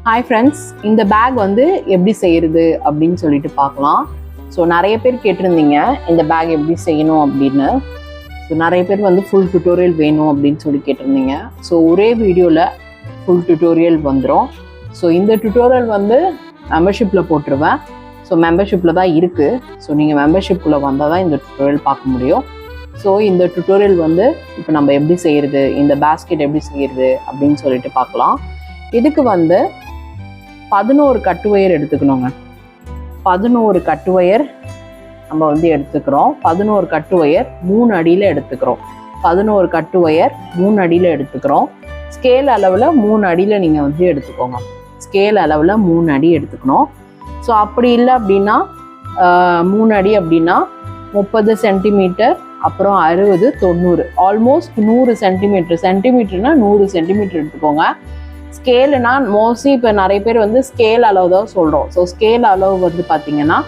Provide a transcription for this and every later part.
Hi friends, இந்த back வந்து எப்படி செய்கிறது அப்படின்னு சொல்லிட்டு பார்க்கலாம். ஸோ நிறைய பேர் கேட்டிருந்தீங்க இந்த பேக் எப்படி செய்யணும் அப்படின்னு. ஸோ நிறைய பேர் வந்து ஃபுல் டுட்டோரியல் வேணும் அப்படின்னு சொல்லி கேட்டிருந்தீங்க. ஸோ ஒரே வீடியோவில் ஃபுல் டுட்டோரியல் வந்துடும். ஸோ இந்த டுட்டோரியல் வந்து மெம்பர்ஷிப்பில் போட்டுருவேன். ஸோ மெம்பர்ஷிப்பில் தான் இருக்குது. ஸோ நீங்கள் மெம்பர்ஷிப்புக்குள்ளே வந்தால் தான் இந்த டுட்டோரியல் பார்க்க முடியும். ஸோ இந்த டுட்டோரியல் வந்து இப்போ நம்ம எப்படி செய்கிறது, இந்த பேஸ்கெட் எப்படி செய்கிறது அப்படின்னு சொல்லிட்டு பார்க்கலாம். இதுக்கு வந்து 11 கட்டு ஒயர் எடுத்துக்கணுங்க. 11 கட்டு ஒயர் நம்ம வந்து எடுத்துக்கிறோம். 11 கட்டு ஒயர் 3 அடியில் எடுத்துக்கிறோம். 11 கட்டு ஒயர் 3 அடியில் எடுத்துக்கிறோம். ஸ்கேல் அளவில் 3 அடியில் நீங்கள் வந்து எடுத்துக்கோங்க. ஸ்கேல் அளவில் 3 அடி எடுத்துக்கணும். ஸோ அப்படி இல்லை அப்படின்னா 3 அடி அப்படின்னா 30 சென்டிமீட்டர், அப்புறம் 60, 90, ஆல்மோஸ்ட் 100 சென்டிமீட்டர். சென்டிமீட்டர்னா 100 சென்டிமீட்டர் எடுத்துக்கோங்க. ஸ்கேலுனா மோஸ்ட்லி இப்போ நிறைய பேர் வந்து ஸ்கேல் அளவு தான் சொல்கிறோம். ஸோ ஸ்கேல் அளவு வந்து பார்த்தீங்கன்னா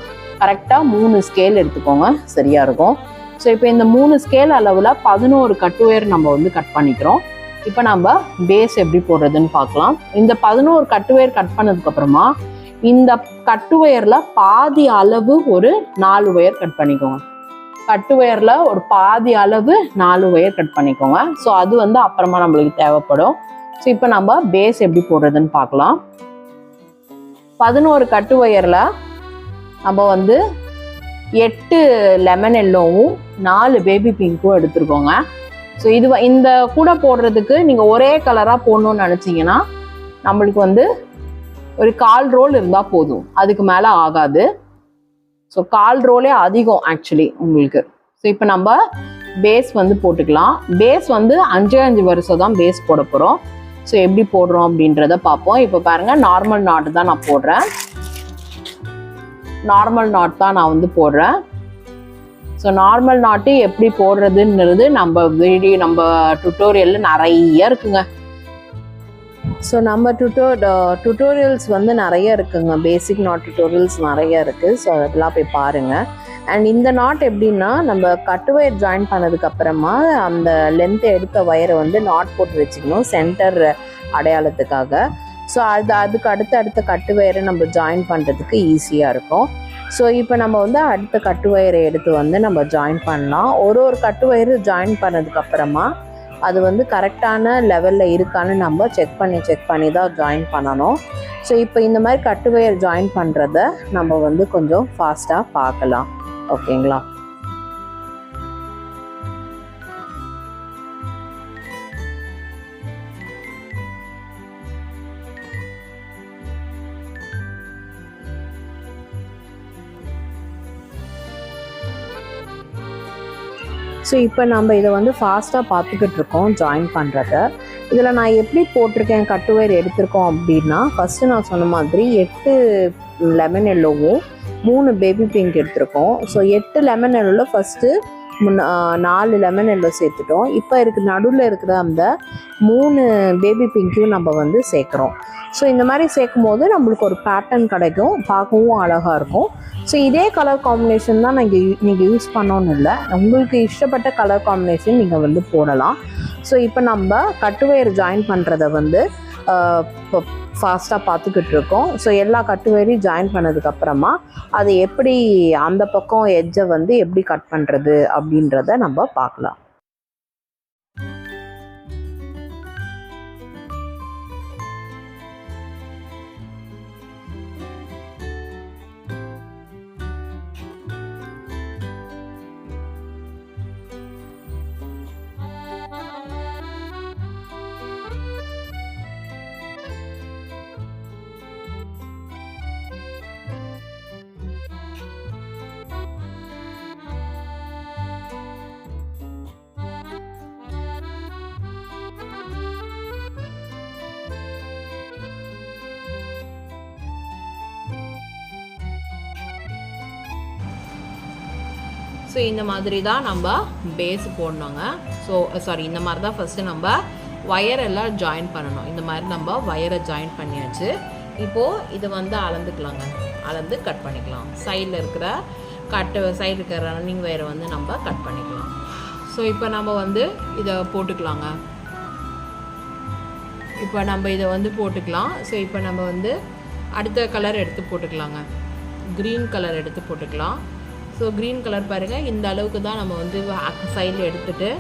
கரெக்டாக 3 ஸ்கேல் எடுத்துக்கோங்க, சரியாக இருக்கும். ஸோ இப்போ இந்த 3 ஸ்கேல் அளவில் 11 கட்டு ஒயர் நம்ம வந்து கட் பண்ணிக்கிறோம். இப்போ நம்ம பேஸ் எப்படி போடுறதுன்னு பார்க்கலாம். இந்த 11 கட்டு ஒயர் கட் பண்ணதுக்கப்புறமா இந்த கட்டு ஒயரில் பாதி அளவு ஒரு 4 ஒயர் கட் பண்ணிக்கோங்க. கட்டு ஒயரில் ஒரு பாதி அளவு 4 ஒயர் கட் பண்ணிக்கோங்க. ஸோ அது வந்து அப்புறமா நம்மளுக்கு தேவைப்படும். ஸோ இப்போ நம்ம பேஸ் எப்படி போடுறதுன்னு பார்க்கலாம். 11 கட்டு ஒயரில் நம்ம வந்து 8 லெமன் எல்லோவும் 4 பேபி பிங்க்கும் எடுத்துருக்கோங்க. ஸோ இந்த கூட போடுறதுக்கு நீங்கள் ஒரே கலராக போடணும்னு நினச்சிங்கன்னா நம்மளுக்கு வந்து ஒரு 1/4 ரோல் இருந்தால் போதும், அதுக்கு மேலே ஆகாது. ஸோ 1/4 ரோலே அதிகம் ஆக்சுவலி உங்களுக்கு. ஸோ இப்போ நம்ம பேஸ் வந்து போட்டுக்கலாம். பேஸ் வந்து 5 வருஷம் தான் பேஸ் போட போகிறோம். ஸோ எப்படி போடுறோம் அப்படின்றத பார்ப்போம். இப்போ பாருங்கள், நார்மல் நாட் தான் நான் போடுறேன். நார்மல் நாட் தான் நான் வந்து போடுறேன். ஸோ நார்மல் நாட்டு எப்படி போடுறதுன்றது நம்ம டுட்டோரியலில் நிறைய இருக்குங்க. ஸோ நம்ம டுட்டோரியல்ஸ் வந்து நிறைய இருக்குங்க. பேசிக் நாட் டுட்டோரியல்ஸ் நிறைய இருக்குது. ஸோ அதெல்லாம் போய் பாருங்கள். அண்ட் இந்த நாட் எப்படின்னா, நம்ம கட்டு ஒயர் ஜாயின் பண்ணதுக்கு அப்புறமா அந்த லென்த்தை எடுத்த ஒயரை வந்து நாட் போட்டு வச்சுக்கணும் சென்டர் அடையாளத்துக்காக. ஸோ அதுக்கு அடுத்த கட்டு ஒயரை நம்ம ஜாயின் பண்ணுறதுக்கு ஈஸியாக இருக்கும். ஸோ இப்போ நம்ம வந்து அடுத்த கட்டு ஒயரை எடுத்து வந்து நம்ம ஜாயின் பண்ணலாம். ஒரு கட்டு ஒயரு ஜாயின் பண்ணதுக்கப்புறமா அது வந்து கரெக்டான லெவலில் இருக்கான்னு நம்ம செக் பண்ணி தான் ஜாயின் பண்ணணும். ஸோ இப்போ இந்த மாதிரி கட்டு ஒயர் ஜாயின் பண்ணுறத நம்ம வந்து கொஞ்சம் ஃபாஸ்ட்டாக பார்க்கலாம், ஓகேங்களா? ஸோ இப்போ நம்ம இதை வந்து ஃபாஸ்ட்டாக பார்த்துக்கிட்டு இருக்கோம் ஜாயின் பண்ணுறத. இதில் நான் எப்படி போட்டிருக்கேன் கட்டு ஒயர் எடுத்திருக்கோம் அப்படின்னா, ஃபஸ்ட்டு நான் சொன்ன மாதிரி 8 லெமன் எல்லோவும் 3 பேபி பிங்க் எடுத்திருக்கோம். ஸோ 8 லெமன் எல்லோவில் ஃபஸ்ட்டு 4 லெமன் எல்லோ சேர்த்துட்டோம். இப்போ நடுவில் இருக்கிற அந்த 3 பேபி பிங்க்கையும் நம்ம வந்து சேர்க்குறோம். ஸோ இந்த மாதிரி சேர்க்கும் போது நம்மளுக்கு ஒரு பேட்டர்ன் கிடைக்கும், பார்க்கவும் அழகாக இருக்கும். ஸோ இதே கலர் காம்பினேஷன் தான் நீங்கள் யூஸ் பண்ணோன்னு இல்லை, உங்களுக்கு இஷ்டப்பட்ட கலர் காம்பினேஷன் நீங்கள் வந்து போடலாம். ஸோ இப்போ நம்ம கட்டு ஒயர் ஜாயின் பண்ணுறத வந்து இப்போ ஃபாஸ்ட்டாக பார்த்துக்கிட்டு இருக்கோம். ஸோ எல்லா கட்டு ஒயரையும் ஜாயின் பண்ணதுக்கப்புறமா அது எப்படி அந்த பக்கம் எட்ஜை வந்து எப்படி கட் பண்ணுறது அப்படின்றத நம்ம பார்க்கலாம். ஸோ இந்த மாதிரி தான் நம்ம பேஸ் போடணுங்க. இந்த மாதிரி தான் ஃபஸ்ட்டு நம்ம ஒயரெல்லாம் ஜாயின் பண்ணணும். இந்த மாதிரி நம்ம ஒயரை ஜாயின் பண்ணியாச்சு. இப்போது இது வந்து அளந்துக்கலாங்க, அளந்து கட் பண்ணிக்கலாம். சைடில் இருக்கிற ரன்னிங் ஒயரை வந்து நம்ம கட் பண்ணிக்கலாம். ஸோ இப்போ நம்ம வந்து இதை போட்டுக்கலாங்க. இப்போ நம்ம இதை வந்து போட்டுக்கலாம். ஸோ இப்போ நம்ம வந்து அடுத்த கலர் எடுத்து போட்டுக்கலாங்க. க்ரீன் கலர் எடுத்து போட்டுக்கலாம். ஸோ க்ரீன் கலர் பாருங்கள், இந்த அளவுக்கு தான் நம்ம வந்து சைடில் எடுத்துகிட்டு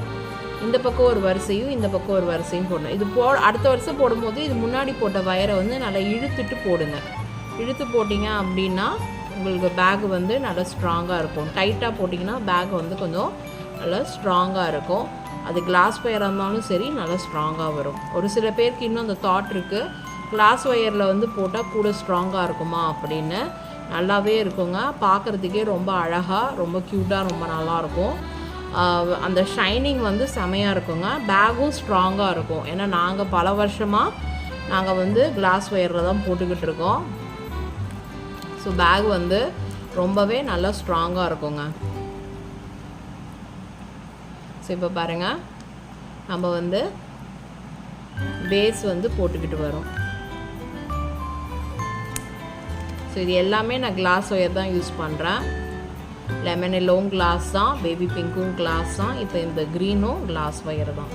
இந்த பக்கம் ஒரு வரிசையும் இந்த பக்கம் ஒரு வரிசையும் போடணும். இது அடுத்த வருஷம் போடும்போது இது முன்னாடி போட்ட வயரை வந்து நல்லா இழுத்துட்டு போடுங்க. இழுத்து போட்டிங்க அப்படின்னா உங்களுக்கு பேக் வந்து நல்லா ஸ்ட்ராங்காக இருக்கும். டைட்டாக போட்டிங்கன்னா பேக் வந்து கொஞ்சம் நல்லா ஸ்ட்ராங்காக இருக்கும். அது கிளாஸ் ஒயராக இருந்தாலும் சரி நல்லா ஸ்ட்ராங்காக வரும். ஒரு சில பேருக்கு இன்னும் அந்த தாட் இருக்குது, கிளாஸ் ஒயரில் வந்து போட்டால் கூட ஸ்ட்ராங்காக இருக்குமா அப்படின்னு. நல்லாவே இருக்குங்க, பார்க்குறதுக்கே ரொம்ப அழகாக ரொம்ப க்யூட்டாக ரொம்ப நல்லாயிருக்கும். அந்த ஷைனிங் வந்து செமையாக இருக்குங்க. பேக்கும் ஸ்ட்ராங்காக இருக்கும். ஏன்னா நாங்கள் பல வருஷமாக நாங்கள் வந்து கிளாஸ் ஒயரில் தான் போட்டுக்கிட்டு இருக்கோம். ஸோ பேக் வந்து ரொம்பவே நல்லா ஸ்ட்ராங்காக இருக்குங்க. ஸோ இப்போ பாருங்கள், நம்ம வந்து பேஸ் வந்து போட்டுக்கிட்டு வரோம். ஸோ இது எல்லாமே நான் கிளாஸ் ஒயர் தான் யூஸ் பண்ணுறேன். லெமன் எல்லோவும் கிளாஸ் தான், பேபி பிங்க்கும் கிளாஸ் தான், இப்போ இந்த க்ரீனும் கிளாஸ் ஒயர் தான்.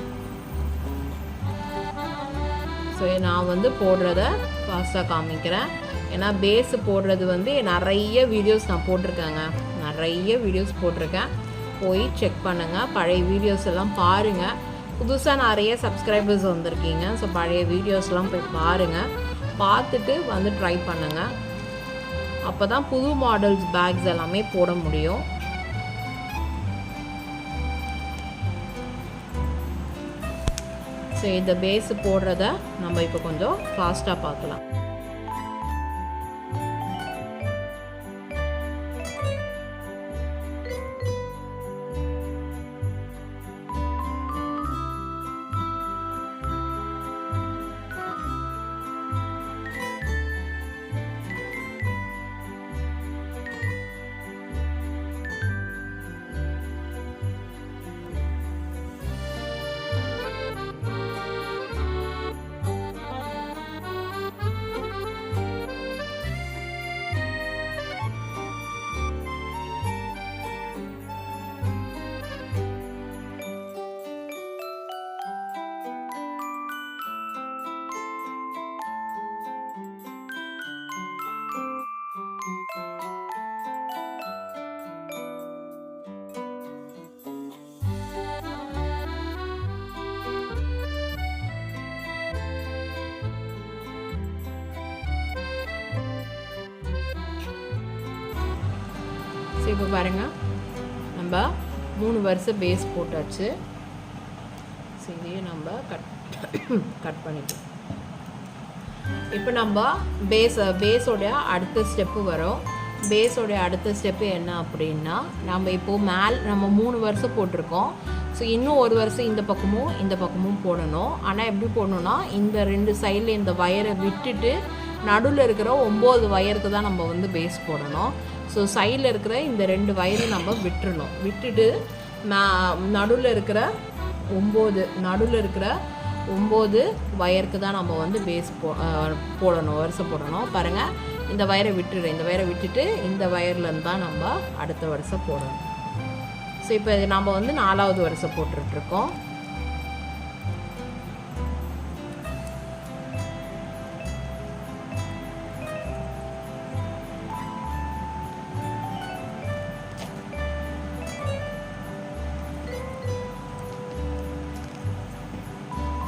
ஸோ நான் வந்து போடுறத ஃபாஸ்ட்டாக காமிக்கிறேன். ஏன்னா பேஸு போடுறது வந்து நிறைய வீடியோஸ் நான் போட்டிருக்கேங்க, நிறைய வீடியோஸ் போட்டிருக்கேன். போய் செக் பண்ணுங்கள், பழைய வீடியோஸ் எல்லாம் பாருங்கள். புதுசாக நிறைய சப்ஸ்கிரைபர்ஸ் வந்திருக்கீங்க. ஸோ பழைய வீடியோஸ்லாம் போய் பாருங்கள், பார்த்துட்டு வந்து ட்ரை பண்ணுங்கள். அப்போ தான் புது மாடல்ஸ் பேக்ஸ் எல்லாமே போட முடியும். ஸோ இந்த பேஸ் போடுறத நம்ம இப்போ கொஞ்சம் ஃபாஸ்ட்டாக பார்க்கலாம். ஸோ இப்போ பாருங்கள், நம்ம 3 வருஷம் பேஸ் போட்டாச்சு. ஸோ இதையும் நம்ம கட் பண்ணிக்கலாம். இப்போ நம்ம பேஸோடைய அடுத்த ஸ்டெப்பு வரும். பேஸோடைய அடுத்த ஸ்டெப்பு என்ன அப்படின்னா, நம்ம இப்போது நம்ம 3 வருஷம் போட்டிருக்கோம். ஸோ இன்னும் ஒரு வருஷம் இந்த பக்கமும் போடணும். ஆனால் எப்படி போடணுன்னா, இந்த 2 சைடில் இந்த வயரை விட்டுட்டு நடுவில் இருக்கிற 9 வயருக்கு தான் நம்ம வந்து பேஸ் போடணும். ஸோ சைடில் இருக்கிற இந்த 2 வயரை நம்ம விட்டுறணும். விட்டுட்டு நடுவில் இருக்கிற 9 வயருக்கு தான் நம்ம வந்து பேஸ் போடணும், வருஷம் போடணும். பாருங்கள், இந்த வயரை விட்டுட்டு இந்த வயர்லேருந்து தான் நம்ம அடுத்த வருஷம் போடணும். ஸோ இப்போ நம்ம வந்து 4வது வருஷம் போட்டுட்ருக்கோம்.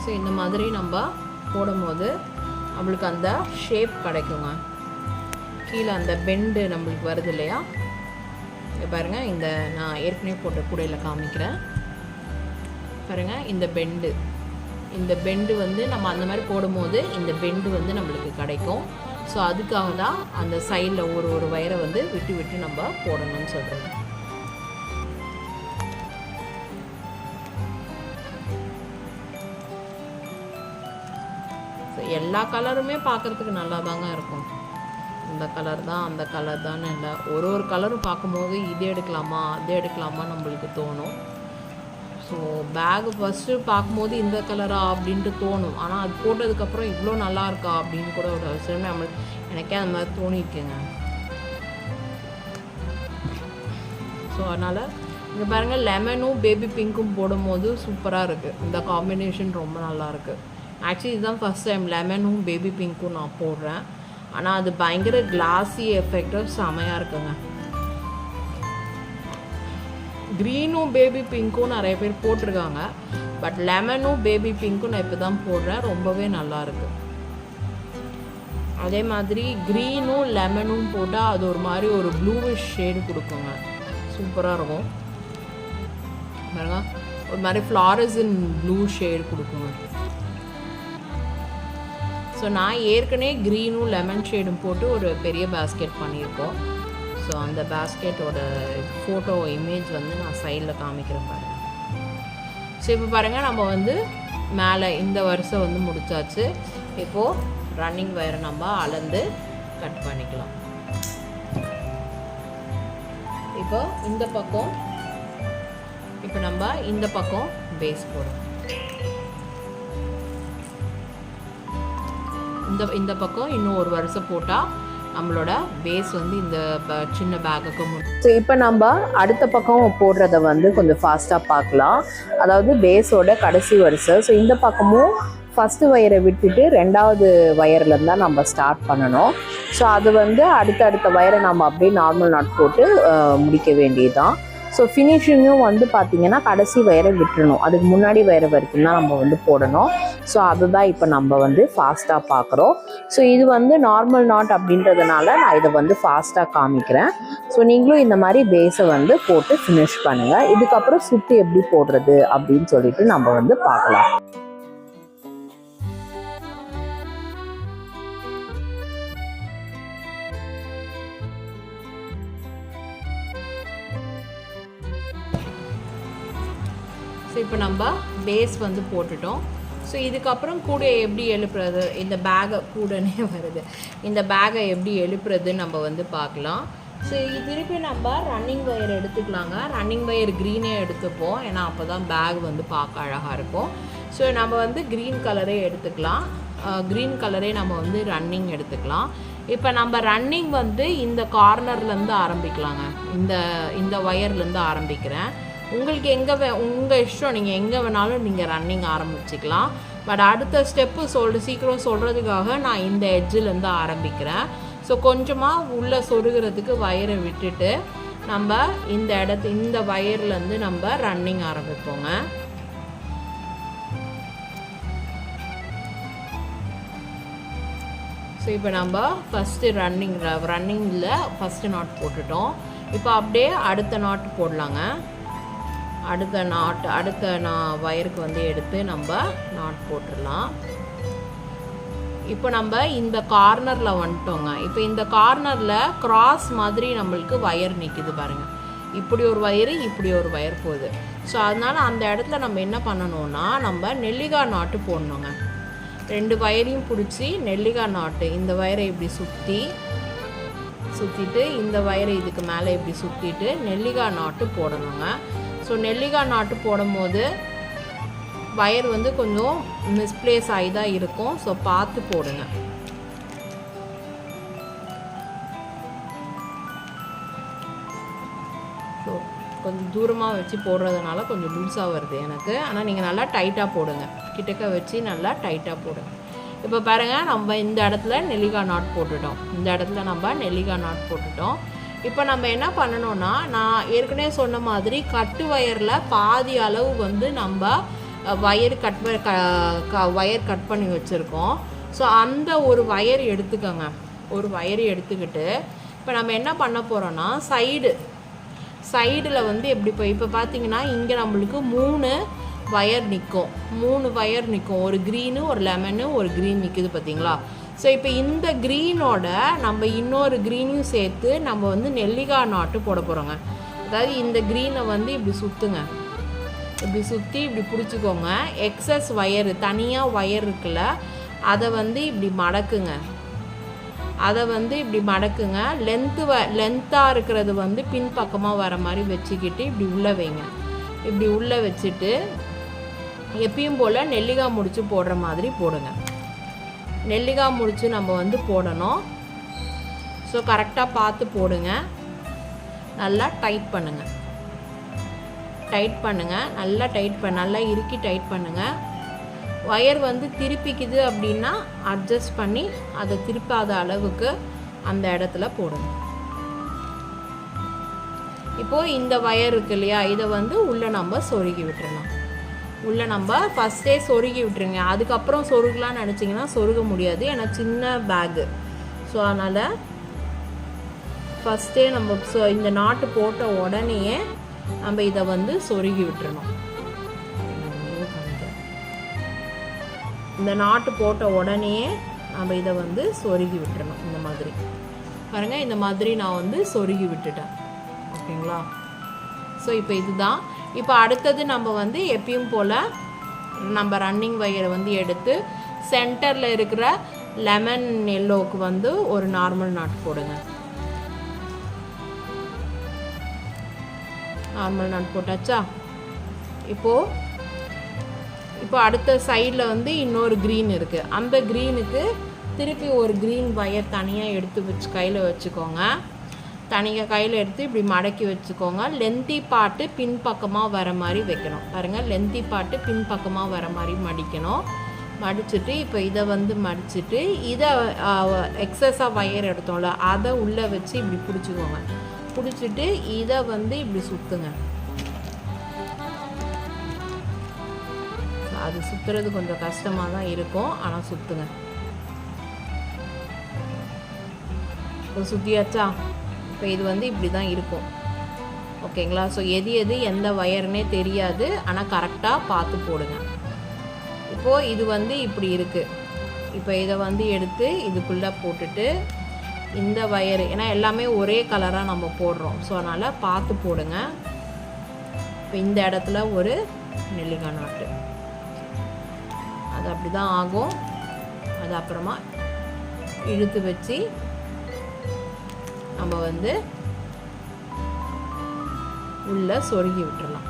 ஸோ இந்த மாதிரி நம்ம போடும்போது நம்மளுக்கு அந்த ஷேப் கிடைக்குங்க. கீழே அந்த பெண்டு நம்மளுக்கு வருது இல்லையா, இங்கே பாருங்கள், இந்த நான் ஏற்கனவே போட்ட கூடையில் காமிக்கிறேன் பாருங்கள். இந்த பெண்டு வந்து நம்ம அந்த மாதிரி போடும்போது இந்த பெண்டு வந்து நம்மளுக்கு கிடைக்கும். ஸோ அதுக்காக தான் அந்த சைடில் ஒரு வயரை வந்து விட்டு நம்ம போடணும்னு சொல்கிறது. எல்லா கலருமே பார்க்குறதுக்கு நல்லா தாங்க இருக்கும். இந்த கலர் தான் அந்த கலர் தானே இல்லை, ஒரு கலரும் பார்க்கும்போது இது எடுக்கலாமா அது எடுக்கலாமா நம்மளுக்கு தோணும். ஸோ பேகு ஃபஸ்ட்டு பார்க்கும்போது இந்த கலரா அப்படின்ட்டு தோணும். ஆனால் அது போட்டதுக்கப்புறம் இவ்வளோ நல்லா இருக்கா அப்படின்னு கூட ஒரு அவசரம் எனக்கே அந்த மாதிரி தோணியிருக்குங்க. ஸோ அதனால் இங்கே பாருங்கள், லெமனும் பேபி பிங்க்கும் போடும்போது சூப்பராக இருக்குது. இந்த காம்பினேஷன் ரொம்ப நல்லா இருக்குது. ஆக்சுவலி இதுதான் ஃபஸ்ட் டைம் லெமனும் பேபி பிங்க்கும் நான் போடுறேன். ஆனால் அது பயங்கர கிளாஸி எஃபெக்டாக செமையாக இருக்குங்க. க்ரீனும் பேபி பிங்க்கும் நிறைய பேர் போட்டிருக்காங்க. பட் லெமனும் பேபி பிங்க்கும் நான் இப்போ தான் போடுறேன். ரொம்பவே நல்லாயிருக்கு. அதே மாதிரி க்ரீனும் லெமனும் போட்டால் அது ஒரு மாதிரி ஒரு ப்ளூவிஷ் ஷேடு கொடுக்குங்க. சூப்பராக இருக்கும் பாருங்க. ஒரு மாதிரி ஃப்ளாரஸின் ப்ளூ ஷேடு கொடுக்குங்க. ஸோ நான் ஏற்கனவே க்ரீனும் லெமன் ஷேடும் போட்டு ஒரு பெரிய பேஸ்கெட் பண்ணியிருக்கோம். ஸோ அந்த பேஸ்கெட்டோட ஃபோட்டோ இமேஜ் வந்து நான் சைடில் காமிக்கிறேன் பாருங்கள். ஸோ இப்போ பாருங்கள், நம்ம வந்து மேலே இந்த வருஷம் வந்து முடிச்சாச்சு. இப்போது ரன்னிங் வயரை நம்ம அளந்து கட் பண்ணிக்கலாம். இப்போ இந்த பக்கம் இப்போ நம்ம இந்த பக்கம் பேஸ் போடுறோம். இந்த பக்கம் இன்னும் ஒரு வருஷம் போட்டால் நம்மளோட பேஸ் வந்து இந்த சின்ன பேக்குக்கு முடியும். ஸோ இப்போ நம்ம அடுத்த பக்கம் போடுறத வந்து கொஞ்சம் ஃபாஸ்ட்டாக பார்க்கலாம். அதாவது பேஸோட கடைசி வரிசை. ஸோ இந்த பக்கமும் ஃபஸ்ட்டு வயரை விட்டுட்டு 2வது வயர்லேருந்து தான் நம்ம ஸ்டார்ட் பண்ணணும். ஸோ அது வந்து அடுத்த வயரை நம்ம அப்படியே நார்மல் நாட் போட்டு முடிக்க வேண்டியதுதான். ஸோ ஃபினிஷிங்கும் வந்து பார்த்திங்கன்னா கடைசி வயரை விட்டுறணும். அதுக்கு முன்னாடி வயரை வரைக்கும் தான் நம்ம வந்து போடணும். ஸோ அதுதான் இப்போ நம்ம வந்து ஃபாஸ்ட்டாக பார்க்குறோம். ஸோ இது வந்து நார்மல் நாட் அப்படின்றதுனால நான் இதை வந்து ஃபாஸ்ட்டாக காமிக்கிறேன். ஸோ நீங்களும் இந்த மாதிரி பேஸை வந்து போட்டு ஃபினிஷ் பண்ணுங்கள். இதுக்கப்புறம் சுற்றி எப்படி போடுறது அப்படின்னு சொல்லிட்டு நம்ம வந்து பார்க்கலாம். இப்போ நம்ம பேஸ் வந்து போட்டுட்டோம். ஸோ இதுக்கப்புறம் கூட எப்படி எழுப்புறது, இந்த பேகை கூடனே வருது, இந்த பேகை எப்படி எழுப்புறதுன்னு நம்ம வந்து பார்க்கலாம். ஸோ திருப்பி நம்ம ரன்னிங் வயர் எடுத்துக்கலாங்க. ரன்னிங் வயர் க்ரீனே எடுத்துப்போம், ஏன்னா அப்போ தான் பேக் வந்து பார்க்க அழகாக இருக்கும். ஸோ நம்ம வந்து க்ரீன் கலரே எடுத்துக்கலாம். க்ரீன் கலரே நம்ம வந்து ரன்னிங் எடுத்துக்கலாம். இப்போ நம்ம ரன்னிங் வந்து இந்த கார்னர்லேருந்து ஆரம்பிக்கலாங்க. இந்த வயர்லேருந்து ஆரம்பிக்கிறேன். உங்களுக்கு உங்கள் இஷ்டம், நீங்கள் எங்கே வேணாலும் நீங்கள் ரன்னிங் ஆரம்பிச்சிக்கலாம். பட் அடுத்த ஸ்டெப்பு சீக்கிரம் சொல்கிறதுக்காக நான் இந்த எட்ஜிலேருந்து ஆரம்பிக்கிறேன். ஸோ கொஞ்சமாக உள்ளே சொருகிறதுக்கு வயரை விட்டுட்டு நம்ம இந்த வயர்லேருந்து நம்ம ரன்னிங் ஆரம்பிப்போங்க. ஸோ இப்போ நம்ம ஃபஸ்ட்டு ரன்னிங்கில் ஃபஸ்ட்டு நாட் போட்டுட்டோம். இப்போ அப்படியே அடுத்த நாட் போடலாங்க. அடுத்த வயருக்கு வந்து எடுத்து நம்ம நாட் போட்டுடலாம். இப்போ நம்ம இந்த கார்னரில் வந்துட்டோங்க. இப்போ இந்த கார்னரில் கிராஸ் மாதிரி நம்மளுக்கு வயர் நிற்கிது பாருங்கள். இப்படி ஒரு வயரு, இப்படி ஒரு வயர் போகுது. ஸோ அதனால் அந்த இடத்துல நம்ம என்ன பண்ணணும்னா நம்ம நெல்லிக்காய் நாட்டு போடணுங்க. 2 வயரையும் பிடிச்சி நெல்லிக்காய் நாட்டு இந்த வயரை இப்படி சுற்றிட்டு இந்த வயரை இதுக்கு மேலே இப்படி சுற்றிட்டு நெல்லிக்காய் நாட்டு போடணுங்க. ஸோ நெல்லிக்காய் நாட்டு போடும்போது வயர் வந்து கொஞ்சம் மிஸ்பிளேஸ் ஆகி தான் இருக்கும். ஸோ பார்த்து போடுங்க. ஸோ கொஞ்சம் தூரமாக வச்சு போடுறதுனால கொஞ்சம் லூஸாக வருது எனக்கு. ஆனால் நீங்கள் நல்லா டைட்டாக போடுங்க. கிட்டக்க வச்சு நல்லா டைட்டாக போடுங்க. இப்போ பாருங்கள், நம்ம இந்த இடத்துல நெல்லிக்காய் நாட் போட்டுட்டோம். இப்போ நம்ம என்ன பண்ணணும்னா, நான் ஏற்கனவே சொன்ன மாதிரி கட்டு வயரில் பாதி அளவு வந்து நம்ம வயர் கட் பண்ணி வச்சுருக்கோம். ஸோ அந்த ஒரு வயர் எடுத்துக்கோங்க. ஒரு வயர் எடுத்துக்கிட்டு இப்போ நம்ம என்ன பண்ண போகிறோன்னா சைடில் வந்து எப்படி இப்போ பார்த்தீங்கன்னா இங்கே நம்மளுக்கு 3 வயர் நிற்கும். ஒரு க்ரீனு, ஒரு லெமனு, ஒரு க்ரீன் நிற்குது பார்த்தீங்களா. ஸோ இப்போ இந்த க்ரீனோட நம்ம இன்னொரு க்ரீனையும் சேர்த்து நம்ம வந்து நெல்லிக்காய் நாட்டு போட போகிறோங்க. அதாவது இந்த க்ரீனை வந்து இப்படி சுற்றுங்க. இப்படி சுற்றி இப்படி பிடிச்சிக்கோங்க. எக்ஸஸ் வயரு தனியாக வயர் இருக்குல்ல, அதை வந்து இப்படி மடக்குங்க. லென்த்தாக இருக்கிறது வந்து பின்பக்கமாக வர மாதிரி வச்சுக்கிட்டு இப்படி உள்ளே வைங்க. இப்படி உள்ளே வச்சுட்டு எப்பயும் போல் நெல்லிக்காய் முடிச்சு போடுற மாதிரி போடுங்க. நெல்லிக்காய் முடிச்சு நம்ம வந்து போடணும். ஸோ கரெக்டாக பார்த்து போடுங்க. நல்லா டைட் பண்ணுங்கள். நல்லா இறுக்கி டைட் பண்ணுங்கள். ஒயர் வந்து திருப்பிக்குது அப்படின்னா அட்ஜஸ்ட் பண்ணி அதை திருப்பாத அளவுக்கு அந்த இடத்துல போடணும். இப்போது இந்த ஒயர் இருக்கு இல்லையா, இதை வந்து உள்ளே நம்ம சொருகி விட்டுறலாம். உள்ளே நம்ம ஃபஸ்ட்டே சொருகி விட்டுருங்க. அதுக்கப்புறம் சொருகலான்னு நினச்சிங்கன்னா சொருக முடியாது, ஏன்னா சின்ன பேகு. ஸோ அதனால் ஃபஸ்ட்டே நம்ம இந்த நாட்டு போட்ட உடனேயே நம்ம இதை வந்து சொருகி விட்டுறணும். இந்த நாட்டு போட்ட உடனேயே நம்ம இதை வந்து சொருகி விட்டுறணும். இந்த மாதிரி பாருங்கள், இந்த மாதிரி நான் வந்து சொருகி விட்டுட்டேன். ஓகேங்களா? ஸோ இப்போ இதுதான். இப்போ அடுத்தது நம்ம வந்து எப்பயும் போல் நம்ம ரன்னிங் வயரை வந்து எடுத்து சென்டரில் இருக்கிற லெமன் எல்லோவுக்கு வந்து ஒரு நார்மல் நாட் போடுங்க. நார்மல் நாட் போட்டாச்சா? இப்போ அடுத்த சைடில் வந்து இன்னொரு க்ரீன் இருக்குது. அந்த க்ரீனுக்கு திருப்பி ஒரு க்ரீன் வயர் தனியாக எடுத்து கையில் வச்சுக்கோங்க. தனியாக கையில் எடுத்து இப்படி மடக்கி வச்சுக்கோங்க. லென்த்தி பாட்டு பின்பக்கமாக வர மாதிரி வைக்கணும். பாருங்கள், லென்த்தி பாட்டு பின்பக்கமாக வர மாதிரி மடிக்கணும். மடிச்சுட்டு இப்போ இதை வந்து மடிச்சுட்டு இதை எக்ஸஸாக வயர் எடுத்தோம்ல அதை உள்ளே வச்சு இப்படி பிடிச்சிக்கோங்க. பிடிச்சிட்டு இதை வந்து இப்படி சுற்றுங்க. அது சுற்றுறது கொஞ்சம் கஷ்டமாக தான் இருக்கும், ஆனால் சுற்றுங்க. இப்போ சுற்றியாச்சா? இப்போ இது வந்து இப்படி தான் இருக்கும். ஓகேங்களா? ஸோ எது எந்த வயர்னே தெரியாது, ஆனால் கரெக்டாக பார்த்து போடுங்க. இப்போது இது வந்து இப்படி இருக்குது. இப்போ இதை வந்து எடுத்து இதுக்குள்ளே போட்டுட்டு இந்த வயரு, ஏன்னா எல்லாமே ஒரே கலராக நம்ம போடுறோம், ஸோ அதனால் பார்த்து போடுங்க. இப்போ இந்த இடத்துல ஒரு நெல்லிக்காய் நாட்டு, அது அப்படி தான் ஆகும். அது அப்புறமா இழுத்து வச்சு நம்ம வந்து உள்ள சொருகி விட்டுறலாம்.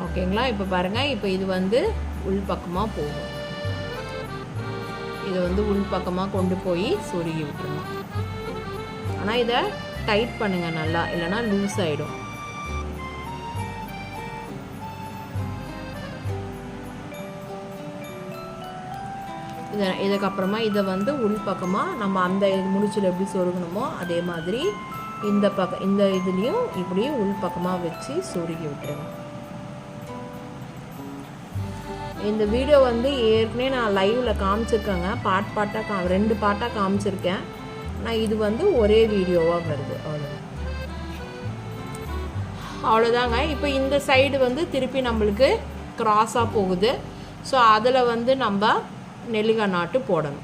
ஓகேங்களா? இப்போ பாருங்கள், இப்போ இது வந்து உள் பக்கமாக போகும். இதை வந்து உள் பக்கமாக கொண்டு போய் சொருகி விட்டுறணும். ஆனால் இதை டைட் பண்ணுங்கள் நல்லா, இல்லைன்னா லூஸ் ஆகிடும். இதுக்கப்புறமா இதை வந்து உள் பக்கமாக நம்ம அந்த முடிச்சில் எப்படி சொருகணுமோ அதே மாதிரி இந்த பக்கம் இந்த இதுலேயும் இப்படி உள் பக்கமாக வச்சு சொருகி விட்டுருங்க. இந்த வீடியோ வந்து ஏற்கனவே நான் லைவில் காமிச்சிருக்கேங்க, பாட்டாக 2 பாட்டாக காமிச்சிருக்கேன். ஆனால் இது வந்து ஒரே வீடியோவாக வருது. அவ்வளோதாங்க. இப்போ இந்த சைடு வந்து திருப்பி நம்மளுக்கு கிராஸாக போகுது. ஸோ அதில் வந்து நம்ம நெல்லிக்காய் நாட்டு போடணும்.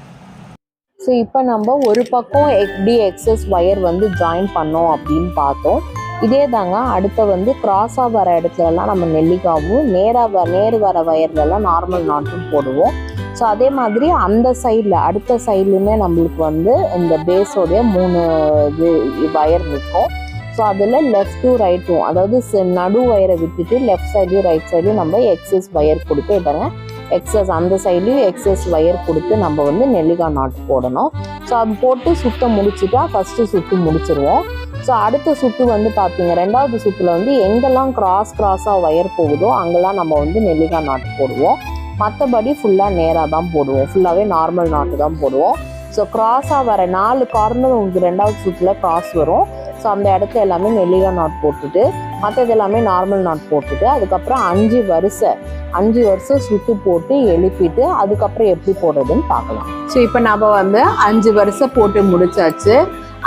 ஸோ இப்போ நம்ம ஒரு பக்கம் எப்படி எக்ஸஸ் ஒயர் வந்து ஜாயின் பண்ணோம் அப்படின்னு பார்த்தோம். இதே தாங்க அடுத்த வந்து கிராஸாக வர இடத்துலலாம் நம்ம நெல்லிக்காவும் நேர் வர வயர்லலாம் நார்மல் நாட்டும் போடுவோம். ஸோ அதே மாதிரி அந்த சைடில் அடுத்த சைட்லையுமே நம்மளுக்கு வந்து இந்த பேஸோடைய 3 வயர் இருக்கும். ஸோ அதில் லெஃப்ட்டும் ரைட்டும், அதாவது நடு வயரை விட்டுட்டு லெஃப்ட் சைட்லையும் ரைட் சைட்லையும் நம்ம எக்ஸஸ் வயர் கொடுத்து பாருங்க, எக்ஸஸ் அந்த சைட்லையும் எக்ஸஸ் வயர் கொடுத்து நம்ம வந்து நெல்லிக்காய் நாட்டு போடணும். ஸோ அது போட்டு சுத்த முடிச்சுட்டா ஃபஸ்ட்டு சுற்று முடிச்சிருவோம். ஸோ அடுத்த சுற்று வந்து பார்த்தீங்க, 2வது சுற்றில் வந்து எங்கெல்லாம் கிராஸாக வயர் போகுதோ அங்கெல்லாம் நம்ம வந்து நெல்லிக்காய் நாட்டு போடுவோம். மற்றபடி ஃபுல்லாக நேராக தான் போடுவோம், ஃபுல்லாகவே நார்மல் நாட்டு தான் போடுவோம். ஸோ கிராஸாக வர 4 கார்னர் உங்களுக்கு 2வது சுற்றில் கிராஸ் வரும். ஸோ அந்த இடத்துல எல்லாமே நெல்லிக்காய் நாட் போட்டுட்டு மற்றது எல்லாமே நார்மல் நாட் போட்டுட்டு அதுக்கப்புறம் 5 வருஷம் சுற்று போட்டு எழுப்பிட்டு அதுக்கப்புறம் எப்படி போடுறதுன்னு பார்க்கலாம். ஸோ இப்போ நம்ம வந்து 5 வருஷம் போட்டு முடிச்சாச்சு.